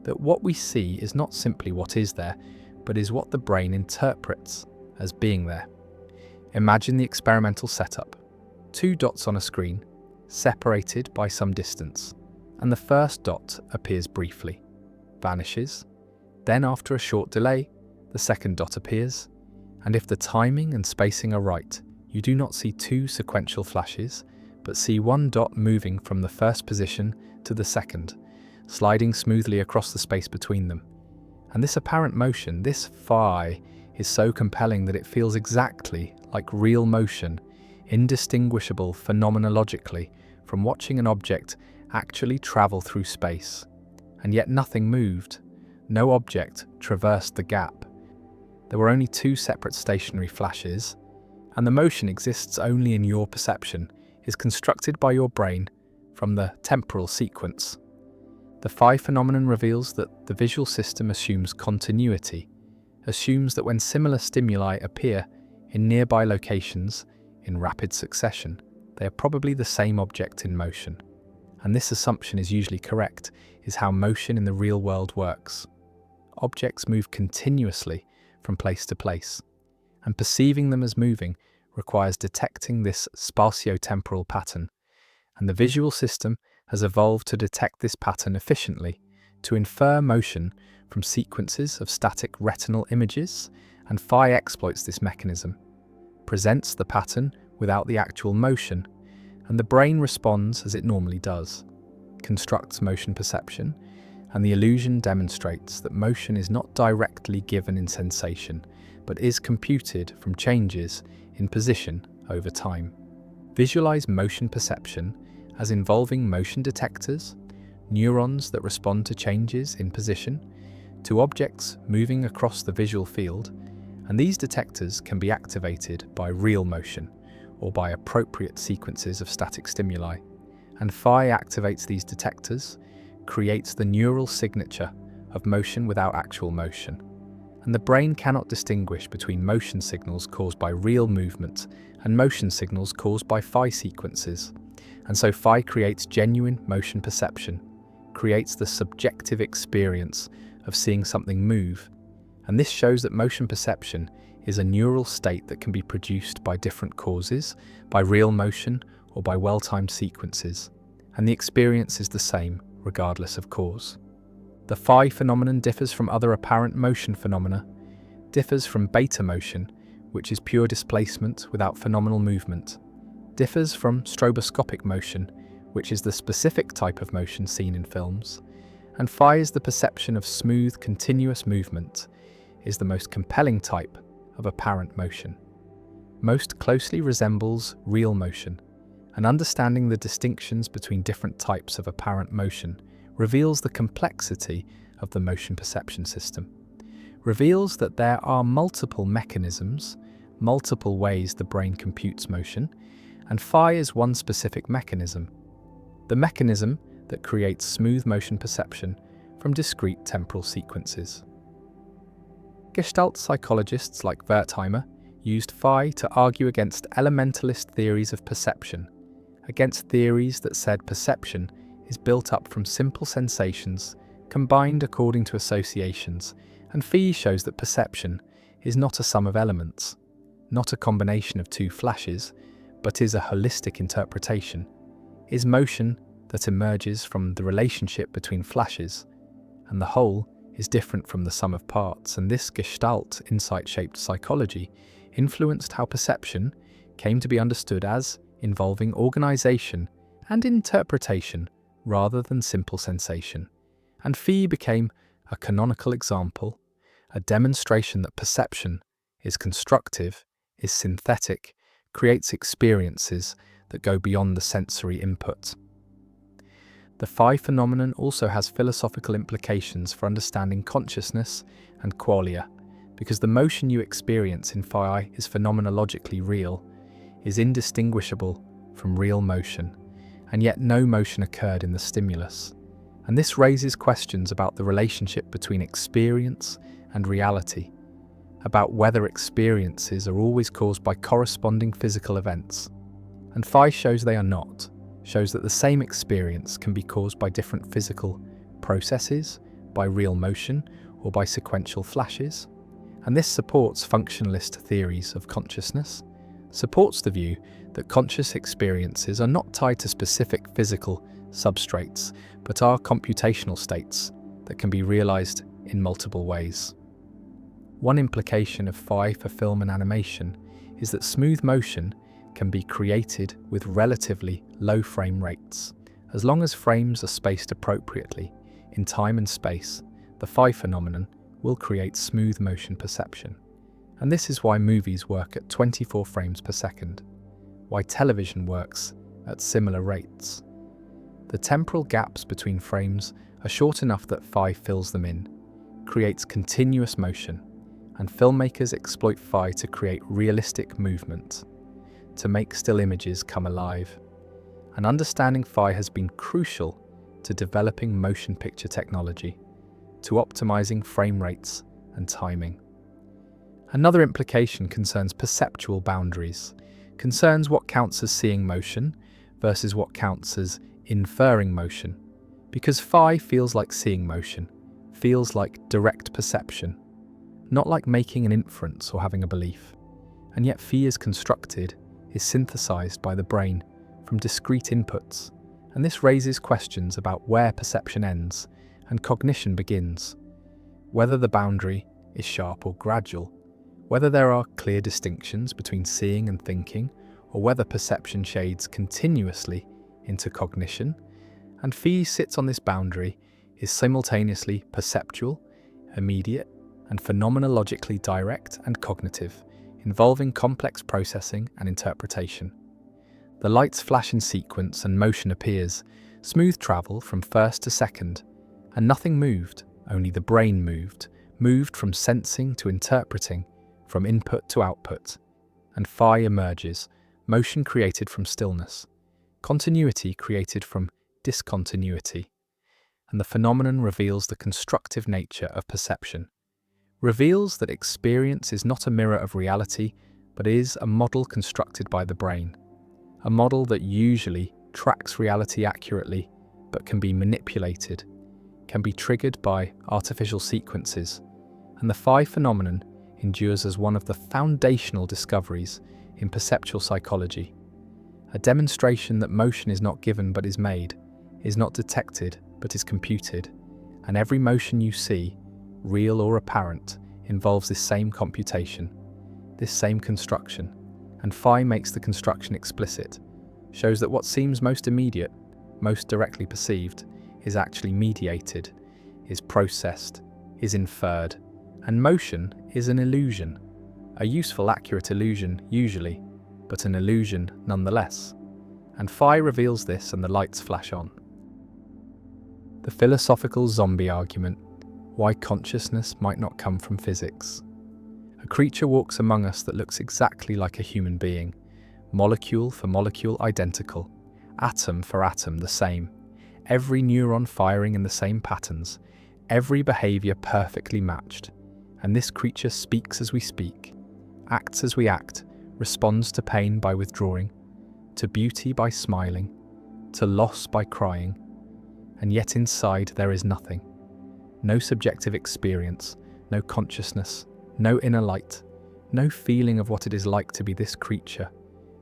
that what we see is not simply what is there, but is what the brain interprets as being there. Imagine the experimental setup. Two dots on a screen, separated by some distance, and the first dot appears briefly, vanishes. Then after a short delay, the second dot appears, and if the timing and spacing are right, you do not see two sequential flashes, but see one dot moving from the first position to the second, sliding smoothly across the space between them. And this apparent motion, this Phi, is so compelling that it feels exactly like real motion, indistinguishable phenomenologically from watching an object actually travel through space. And yet nothing moved. No object traversed the gap. There were only two separate stationary flashes, and the motion exists only in your perception, is constructed by your brain from the temporal sequence. The Phi phenomenon reveals that the visual system assumes continuity, assumes that when similar stimuli appear in nearby locations in rapid succession, they are probably the same object in motion. And this assumption is usually correct, is how motion in the real world works. Objects move continuously from place to place, and perceiving them as moving requires detecting this spatio-temporal pattern, and the visual system has evolved to detect this pattern efficiently, to infer motion from sequences of static retinal images, and Phi exploits this mechanism, presents the pattern without the actual motion, and the brain responds as it normally does, constructs motion perception, and the illusion demonstrates that motion is not directly given in sensation, but is computed from changes in position over time. Visualize motion perception as involving motion detectors, neurons that respond to changes in position, to objects moving across the visual field, and these detectors can be activated by real motion or by appropriate sequences of static stimuli. And Phi activates these detectors, creates the neural signature of motion without actual motion. And the brain cannot distinguish between motion signals caused by real movement and motion signals caused by Phi sequences. And so Phi creates genuine motion perception, creates the subjective experience of seeing something move, and this shows that motion perception is a neural state that can be produced by different causes, by real motion or by well-timed sequences, and the experience is the same regardless of cause. The phi phenomenon differs from other apparent motion phenomena, differs from beta motion, which is pure displacement without phenomenal movement, differs from stroboscopic motion, which is the specific type of motion seen in films, and phi is the perception of smooth, continuous movement, is the most compelling type of apparent motion. Most closely resembles real motion, and understanding the distinctions between different types of apparent motion reveals the complexity of the motion perception system, reveals that there are multiple mechanisms, multiple ways the brain computes motion, and phi is one specific mechanism, the mechanism that creates smooth motion perception from discrete temporal sequences. Gestalt psychologists like Wertheimer used phi to argue against elementalist theories of perception, against theories that said perception is built up from simple sensations combined according to associations, and phi shows that perception is not a sum of elements, not a combination of two flashes, but is a holistic interpretation, is motion that emerges from the relationship between flashes, and the whole is different from the sum of parts, and this Gestalt insight-shaped psychology influenced how perception came to be understood as involving organization and interpretation rather than simple sensation. And phi became a canonical example, a demonstration that perception is constructive, is synthetic, creates experiences that go beyond the sensory input. The phi phenomenon also has philosophical implications for understanding consciousness and qualia, because the motion you experience in phi is phenomenologically real, is indistinguishable from real motion, and yet no motion occurred in the stimulus. And this raises questions about the relationship between experience and reality, about whether experiences are always caused by corresponding physical events. And phi shows they are not, shows that the same experience can be caused by different physical processes, by real motion, or by sequential flashes. And this supports functionalist theories of consciousness, supports the view that conscious experiences are not tied to specific physical substrates, but are computational states that can be realized in multiple ways. One implication of phi for film and animation is that smooth motion can be created with relatively low frame rates. As long as frames are spaced appropriately in time and space, the phi phenomenon will create smooth motion perception. And this is why movies work at 24 frames per second, why television works at similar rates. The temporal gaps between frames are short enough that phi fills them in, creates continuous motion, and filmmakers exploit phi to create realistic movement, to make still images come alive. And understanding phi has been crucial to developing motion picture technology, to optimizing frame rates and timing. Another implication concerns perceptual boundaries, concerns what counts as seeing motion versus what counts as inferring motion, because phi feels like seeing motion, feels like direct perception, not like making an inference or having a belief. And yet phi is constructed, is synthesized by the brain from discrete inputs, and this raises questions about where perception ends and cognition begins, whether the boundary is sharp or gradual, whether there are clear distinctions between seeing and thinking, or whether perception shades continuously into cognition. And phi sits on this boundary, is simultaneously perceptual, immediate, and phenomenologically direct and cognitive, involving complex processing and interpretation. The lights flash in sequence and motion appears, smooth travel from first to second, and nothing moved, only the brain moved from sensing to interpreting, from input to output. And phi emerges, motion created from stillness, continuity created from discontinuity. And the phenomenon reveals the constructive nature of perception, reveals that experience is not a mirror of reality, but is a model constructed by the brain, a model that usually tracks reality accurately, but can be manipulated, can be triggered by artificial sequences, and the phi phenomenon endures as one of the foundational discoveries in perceptual psychology, a demonstration that motion is not given but is made, is not detected but is computed, and every motion you see, real or apparent, involves this same computation, this same construction, and phi makes the construction explicit, shows that what seems most immediate, most directly perceived, is actually mediated, is processed, is inferred, and motion is an illusion, a useful, accurate illusion usually, but an illusion nonetheless. And phi reveals this and the lights flash on. The philosophical zombie argument, why consciousness might not come from physics. A creature walks among us that looks exactly like a human being, molecule for molecule identical, atom for atom the same, every neuron firing in the same patterns, every behavior perfectly matched. And this creature speaks as we speak, acts as we act, responds to pain by withdrawing, to beauty by smiling, to loss by crying, and yet inside there is nothing. No subjective experience, no consciousness, no inner light, no feeling of what it is like to be this creature,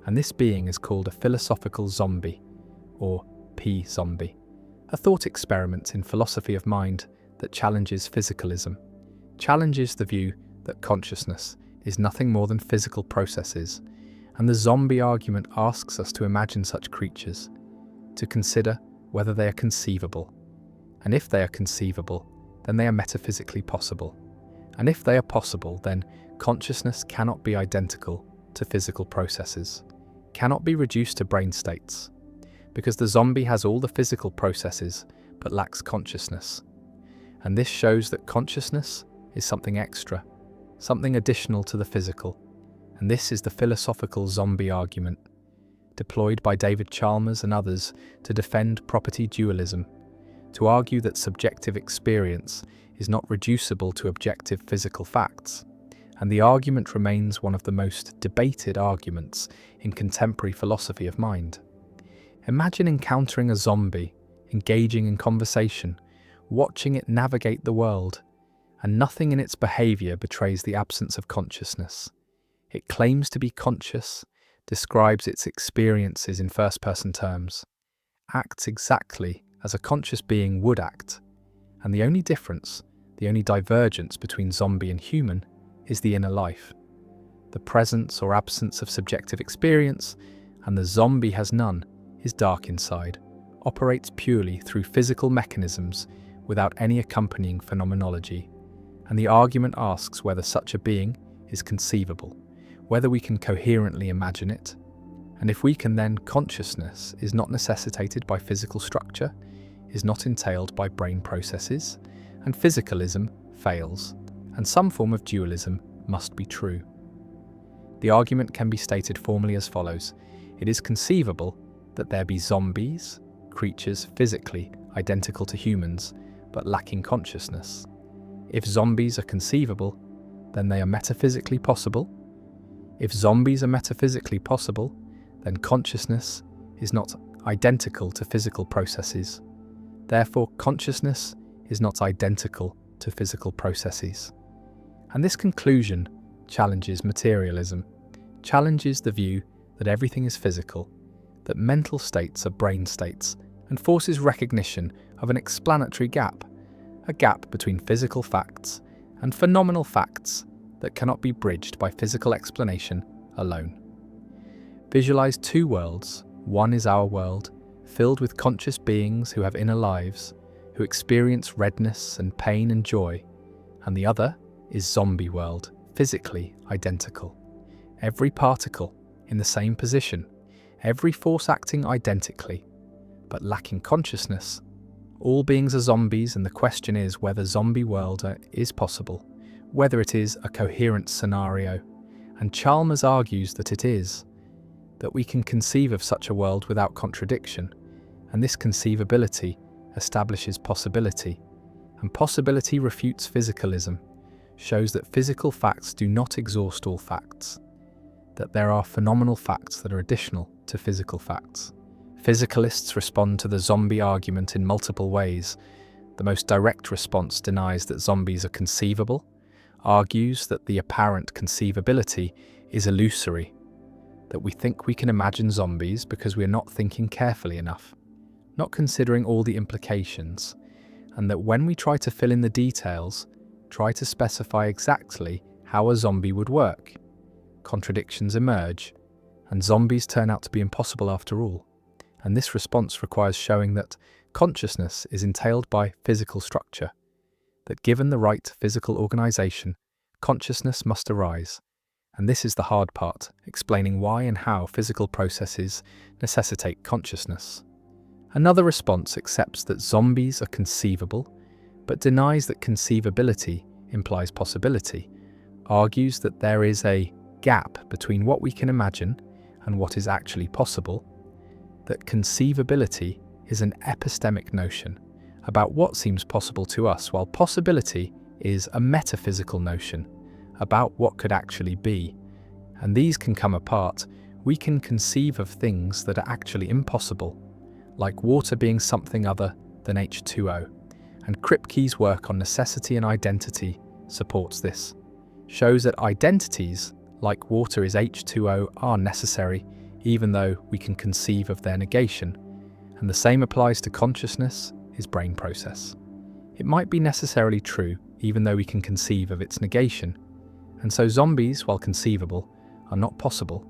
and this being is called a philosophical zombie, or P-zombie, a thought experiment in philosophy of mind that challenges physicalism, challenges the view that consciousness is nothing more than physical processes, and the zombie argument asks us to imagine such creatures, to consider whether they are conceivable, and if they are conceivable, then they are metaphysically possible, and if they are possible, then consciousness cannot be identical to physical processes, cannot be reduced to brain states, because the zombie has all the physical processes but lacks consciousness, and this shows that consciousness is something extra, something additional to the physical, and this is the philosophical zombie argument, deployed by David Chalmers and others to defend property dualism, to argue that subjective experience is not reducible to objective physical facts, and the argument remains one of the most debated arguments in contemporary philosophy of mind. Imagine encountering a zombie, engaging in conversation, watching it navigate the world, and nothing in its behavior betrays the absence of consciousness. It claims to be conscious, describes its experiences in first-person terms, acts exactly as a conscious being would act, and the only difference, the only divergence between zombie and human is the inner life, the presence or absence of subjective experience, and the zombie has none, is dark inside, operates purely through physical mechanisms without any accompanying phenomenology, and the argument asks whether such a being is conceivable, whether we can coherently imagine it, and if we can, then consciousness is not necessitated by physical structure, is not entailed by brain processes, and physicalism fails, and some form of dualism must be true. The argument can be stated formally as follows: it is conceivable that there be zombies, creatures physically identical to humans, but lacking consciousness. If zombies are conceivable, then they are metaphysically possible. If zombies are metaphysically possible, then consciousness is not identical to physical processes. Therefore, consciousness is not identical to physical processes. And this conclusion challenges materialism, challenges the view that everything is physical, that mental states are brain states, and forces recognition of an explanatory gap, a gap between physical facts and phenomenal facts that cannot be bridged by physical explanation alone. Visualize two worlds. One is our world, filled with conscious beings who have inner lives, who experience redness and pain and joy, and the other is zombie world, physically identical. Every particle in the same position, every force acting identically, but lacking consciousness. All beings are zombies, and the question is whether zombie world is possible, whether it is a coherent scenario, and Chalmers argues that it is, that we can conceive of such a world without contradiction, and this conceivability establishes possibility, and possibility refutes physicalism, shows that physical facts do not exhaust all facts, that there are phenomenal facts that are additional to physical facts. Physicalists respond to the zombie argument in multiple ways. The most direct response denies that zombies are conceivable, argues that the apparent conceivability is illusory, that we think we can imagine zombies because we're not thinking carefully enough, not considering all the implications, and that when we try to fill in the details, try to specify exactly how a zombie would work, contradictions emerge, and zombies turn out to be impossible after all. And this response requires showing that consciousness is entailed by physical structure, that given the right physical organization, consciousness must arise. And this is the hard part, explaining why and how physical processes necessitate consciousness. Another response accepts that zombies are conceivable, but denies that conceivability implies possibility, argues that there is a gap between what we can imagine and what is actually possible, that conceivability is an epistemic notion about what seems possible to us, while possibility is a metaphysical notion about what could actually be. And these can come apart. We can conceive of things that are actually impossible, like water being something other than H2O. And Kripke's work on necessity and identity supports this, shows that identities, like water is H2O, are necessary, even though we can conceive of their negation. And the same applies to consciousness, is brain process. It might be necessarily true, even though we can conceive of its negation. And so zombies, while conceivable, are not possible,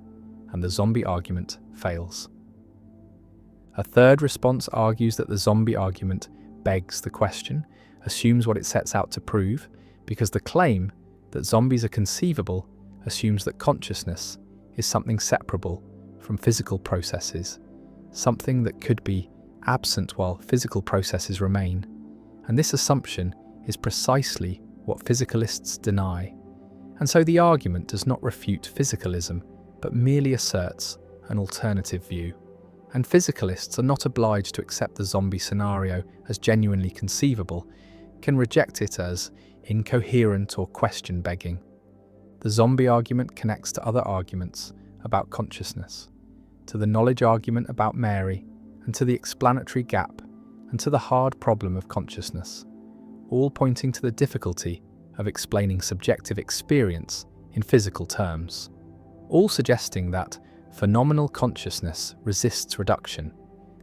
and the zombie argument fails. A third response argues that the zombie argument begs the question, assumes what it sets out to prove, because the claim that zombies are conceivable assumes that consciousness is something separable from physical processes, something that could be absent while physical processes remain. And this assumption is precisely what physicalists deny. And so the argument does not refute physicalism, but merely asserts an alternative view. And physicalists are not obliged to accept the zombie scenario as genuinely conceivable, can reject it as incoherent or question-begging. The zombie argument connects to other arguments about consciousness, to the knowledge argument about Mary, and to the explanatory gap, and to the hard problem of consciousness, all pointing to the difficulty of explaining subjective experience in physical terms, all suggesting that phenomenal consciousness resists reduction.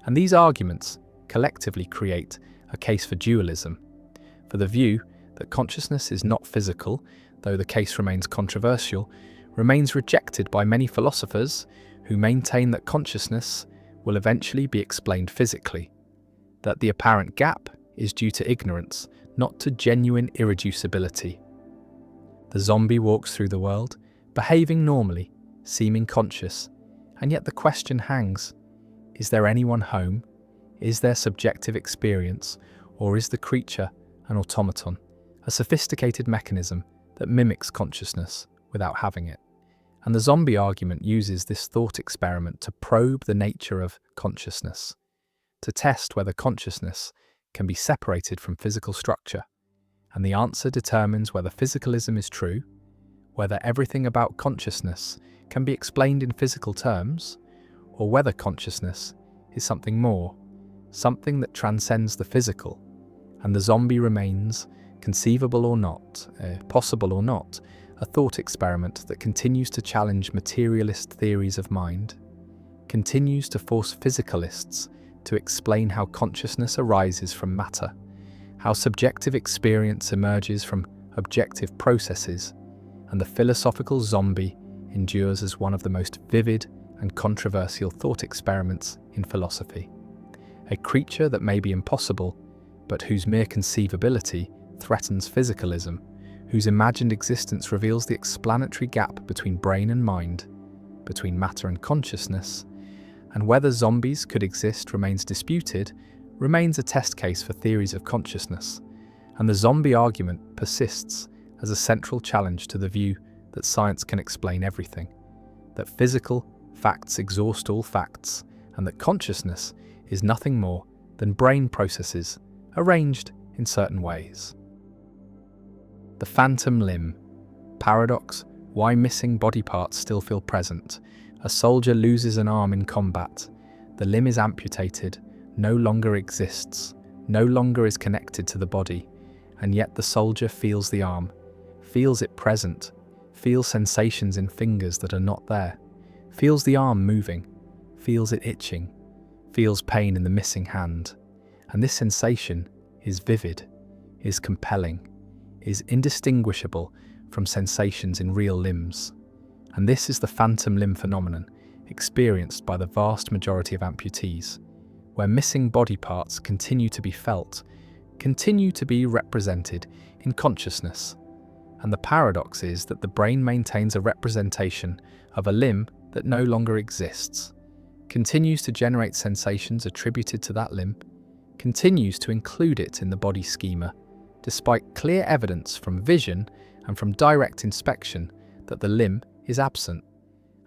And these arguments collectively create a case for dualism, for the view that consciousness is not physical, though the case remains controversial, remains rejected by many philosophers who maintain that consciousness will eventually be explained physically, that the apparent gap is due to ignorance, not to genuine irreducibility. The zombie walks through the world, behaving normally, seeming conscious, and yet the question hangs, is there anyone home? Is there subjective experience? Or is the creature an automaton, a sophisticated mechanism that mimics consciousness without having it? And the zombie argument uses this thought experiment to probe the nature of consciousness, to test whether consciousness can be separated from physical structure. And the answer determines whether physicalism is true, whether everything about consciousness can be explained in physical terms, or whether consciousness is something more, something that transcends the physical. And the zombie remains, conceivable or not, possible or not, a thought experiment that continues to challenge materialist theories of mind, continues to force physicalists to explain how consciousness arises from matter, how subjective experience emerges from objective processes, and the philosophical zombie endures as one of the most vivid and controversial thought experiments in philosophy. A creature that may be impossible, but whose mere conceivability threatens physicalism, whose imagined existence reveals the explanatory gap between brain and mind, between matter and consciousness, and whether zombies could exist remains disputed, remains a test case for theories of consciousness. And the zombie argument persists as a central challenge to the view that science can explain everything, that physical facts exhaust all facts, and that consciousness is nothing more than brain processes arranged in certain ways. The phantom limb. Paradox: why missing body parts still feel present. A soldier loses an arm in combat. The limb is amputated, no longer exists, no longer is connected to the body, and yet the soldier feels the arm, feels it present, feels sensations in fingers that are not there, feels the arm moving, feels it itching, feels pain in the missing hand. And this sensation is vivid, is compelling, is indistinguishable from sensations in real limbs. And this is the phantom limb phenomenon experienced by the vast majority of amputees, where missing body parts continue to be felt, continue to be represented in consciousness. And the paradox is that the brain maintains a representation of a limb that no longer exists, continues to generate sensations attributed to that limb, continues to include it in the body schema, despite clear evidence from vision and from direct inspection that the limb is absent.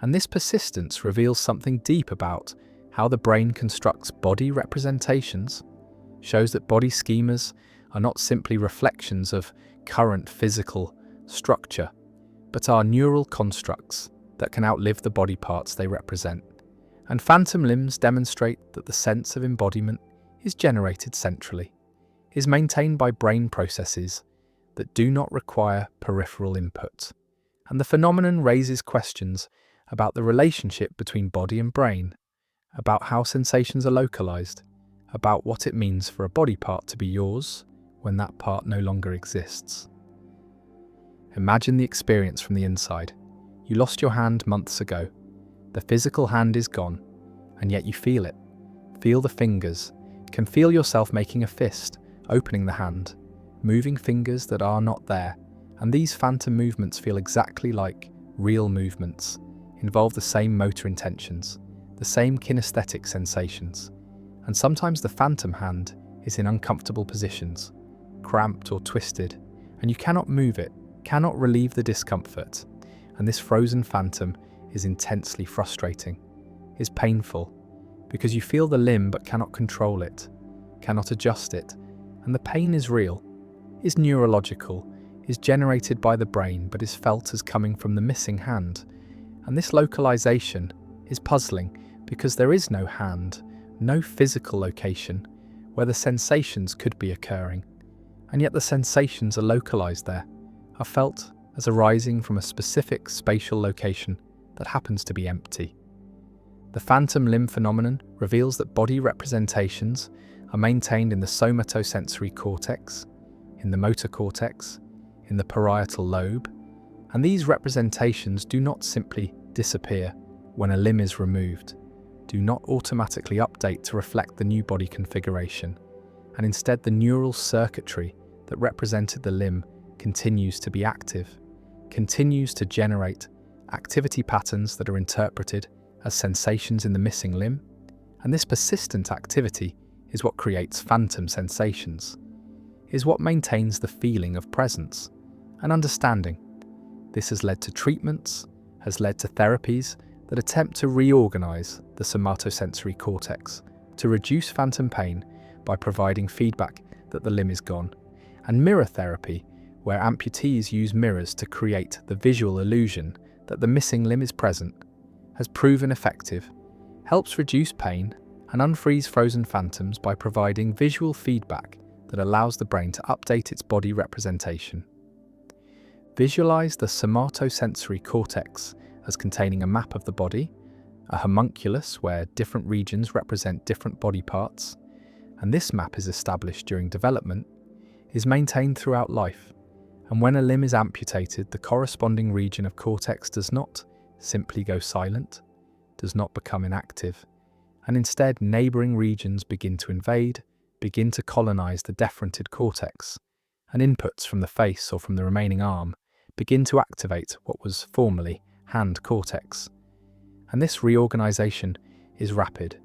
And this persistence reveals something deep about how the brain constructs body representations, shows that body schemas are not simply reflections of current physical structure, but are neural constructs that can outlive the body parts they represent. And phantom limbs demonstrate that the sense of embodiment is generated centrally, is maintained by brain processes that do not require peripheral input. And the phenomenon raises questions about the relationship between body and brain, about how sensations are localized, about what it means for a body part to be yours when that part no longer exists. Imagine the experience from the inside. You lost your hand months ago. The physical hand is gone, and yet you feel it. Feel the fingers, can feel yourself making a fist, opening the hand, moving fingers that are not there. And these phantom movements feel exactly like real movements, involve the same motor intentions, the same kinesthetic sensations. And sometimes the phantom hand is in uncomfortable positions, cramped or twisted, and you cannot move it, cannot relieve the discomfort. And this frozen phantom is intensely frustrating, is painful, because you feel the limb but cannot control it, cannot adjust it. And the pain is real, is neurological, is generated by the brain but is felt as coming from the missing hand. And this localization is puzzling because there is no hand, no physical location where the sensations could be occurring. And yet the sensations are localized there, are felt as arising from a specific spatial location that happens to be empty. The phantom limb phenomenon reveals that body representations are maintained in the somatosensory cortex, in the motor cortex, in the parietal lobe, and these representations do not simply disappear when a limb is removed, do not automatically update to reflect the new body configuration, and instead the neural circuitry that represented the limb continues to be active, continues to generate activity patterns that are interpreted as sensations in the missing limb, and this persistent activity is what creates phantom sensations, is what maintains the feeling of presence and understanding. This has led to treatments, has led to therapies that attempt to reorganize the somatosensory cortex to reduce phantom pain by providing feedback that the limb is gone, and mirror therapy, where amputees use mirrors to create the visual illusion that the missing limb is present, has proven effective, helps reduce pain and unfreeze frozen phantoms by providing visual feedback that allows the brain to update its body representation. Visualize the somatosensory cortex as containing a map of the body, a homunculus where different regions represent different body parts, and this map is established during development, is maintained throughout life, and when a limb is amputated, the corresponding region of cortex does not simply go silent, does not become inactive, and instead neighbouring regions begin to invade, begin to colonize the deferented cortex, and inputs from the face or from the remaining arm begin to activate what was formerly hand cortex. And this reorganization is rapid,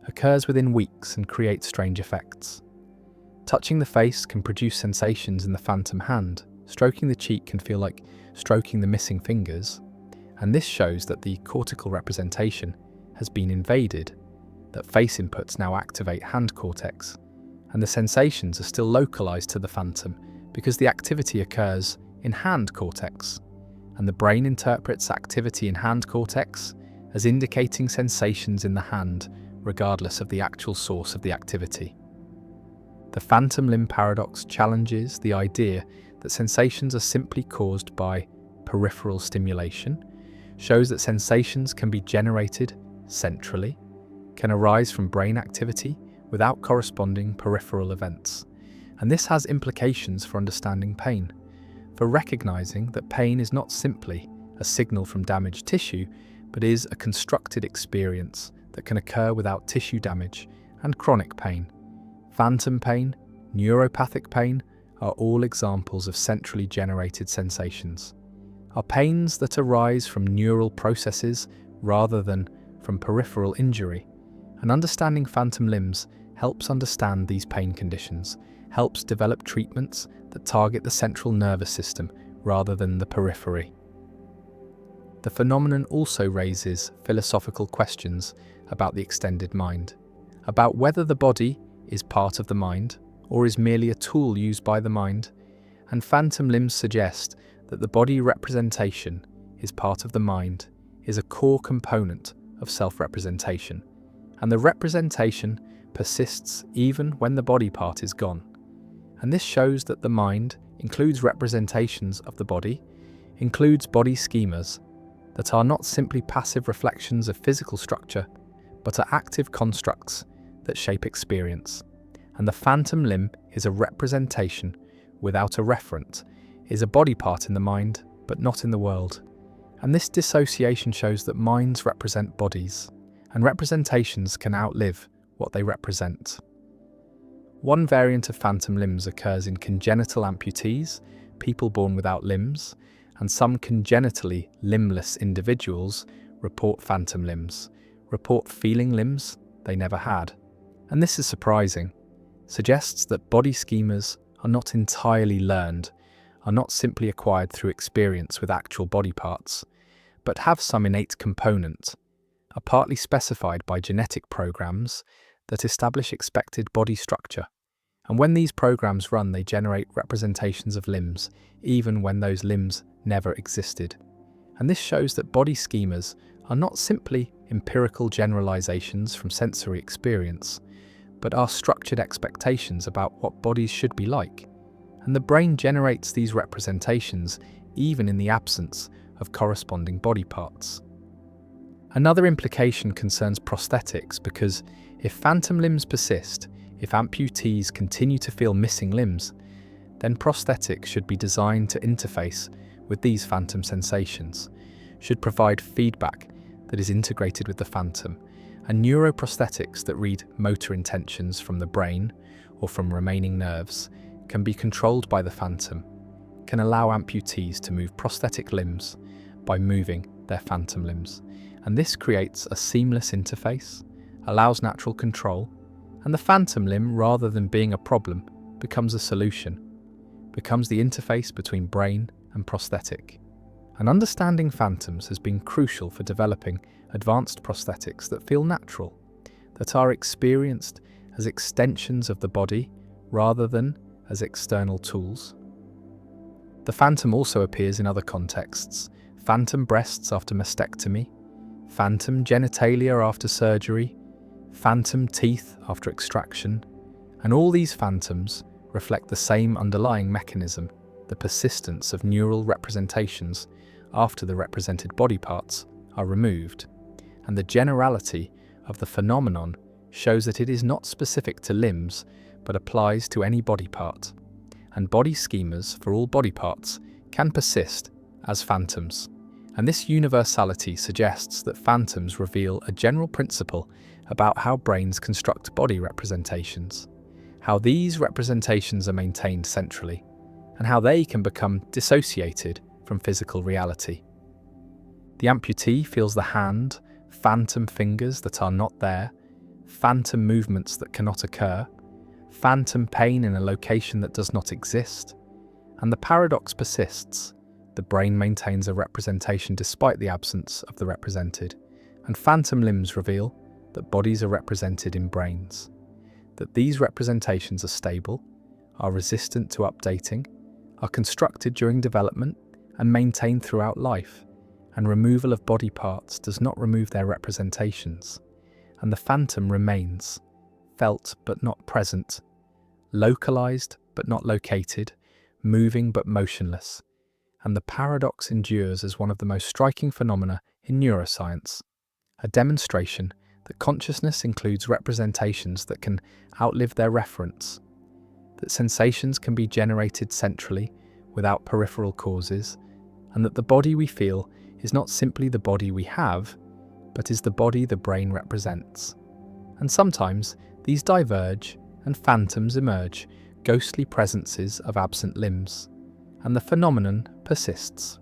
occurs within weeks and creates strange effects. Touching the face can produce sensations in the phantom hand, stroking the cheek can feel like stroking the missing fingers, and this shows that the cortical representation has been invaded, that face inputs now activate hand cortex, and the sensations are still localized to the phantom because the activity occurs in hand cortex, and the brain interprets activity in hand cortex as indicating sensations in the hand regardless of the actual source of the activity. The phantom limb paradox challenges the idea that sensations are simply caused by peripheral stimulation, shows that sensations can be generated centrally, can arise from brain activity without corresponding peripheral events. And this has implications for understanding pain, for recognizing that pain is not simply a signal from damaged tissue, but is a constructed experience that can occur without tissue damage and chronic pain. Phantom pain, neuropathic pain are all examples of centrally generated sensations, are pains that arise from neural processes rather than from peripheral injury. And understanding phantom limbs helps understand these pain conditions, helps develop treatments that target the central nervous system rather than the periphery. The phenomenon also raises philosophical questions about the extended mind, about whether the body is part of the mind or is merely a tool used by the mind, and phantom limbs suggest that the body representation is part of the mind, is a core component of self-representation, and the representation persists even when the body part is gone. And this shows that the mind includes representations of the body, includes body schemas that are not simply passive reflections of physical structure, but are active constructs that shape experience. And the phantom limb is a representation without a referent, is a body part in the mind, but not in the world. And this dissociation shows that minds represent bodies, and representations can outlive what they represent. One variant of phantom limbs occurs in congenital amputees, people born without limbs, and some congenitally limbless individuals report phantom limbs, report feeling limbs they never had. And this is surprising, suggests that body schemas are not entirely learned, are not simply acquired through experience with actual body parts, but have some innate component, are partly specified by genetic programs that establish expected body structure. And when these programs run, they generate representations of limbs, even when those limbs never existed. And this shows that body schemas are not simply empirical generalizations from sensory experience, but are structured expectations about what bodies should be like. And the brain generates these representations even in the absence of corresponding body parts. Another implication concerns prosthetics, because if phantom limbs persist, if amputees continue to feel missing limbs, then prosthetics should be designed to interface with these phantom sensations, should provide feedback that is integrated with the phantom, and neuroprosthetics that read motor intentions from the brain or from remaining nerves can be controlled by the phantom, can allow amputees to move prosthetic limbs by moving their phantom limbs. And this creates a seamless interface, allows natural control, and the phantom limb, rather than being a problem, becomes a solution, becomes the interface between brain and prosthetic. And understanding phantoms has been crucial for developing advanced prosthetics that feel natural, that are experienced as extensions of the body rather than as external tools. The phantom also appears in other contexts: phantom breasts after mastectomy, phantom genitalia after surgery, phantom teeth after extraction, and all these phantoms reflect the same underlying mechanism, the persistence of neural representations after the represented body parts are removed. And the generality of the phenomenon shows that it is not specific to limbs, but applies to any body part. And body schemas for all body parts can persist as phantoms. And this universality suggests that phantoms reveal a general principle about how brains construct body representations, how these representations are maintained centrally, and how they can become dissociated from physical reality. The amputee feels the hand, phantom fingers that are not there, phantom movements that cannot occur, phantom pain in a location that does not exist, and the paradox persists. The brain maintains a representation despite the absence of the represented, and phantom limbs reveal that bodies are represented in brains, that these representations are stable, are resistant to updating, are constructed during development and maintained throughout life, and removal of body parts does not remove their representations. and the phantom remains, felt but not present, localized but not located, moving but motionless. And the paradox endures as one of the most striking phenomena in neuroscience, a demonstration that consciousness includes representations that can outlive their reference, that sensations can be generated centrally without peripheral causes, and that the body we feel is not simply the body we have, but is the body the brain represents. And sometimes these diverge and phantoms emerge, ghostly presences of absent limbs, and the phenomenon persists.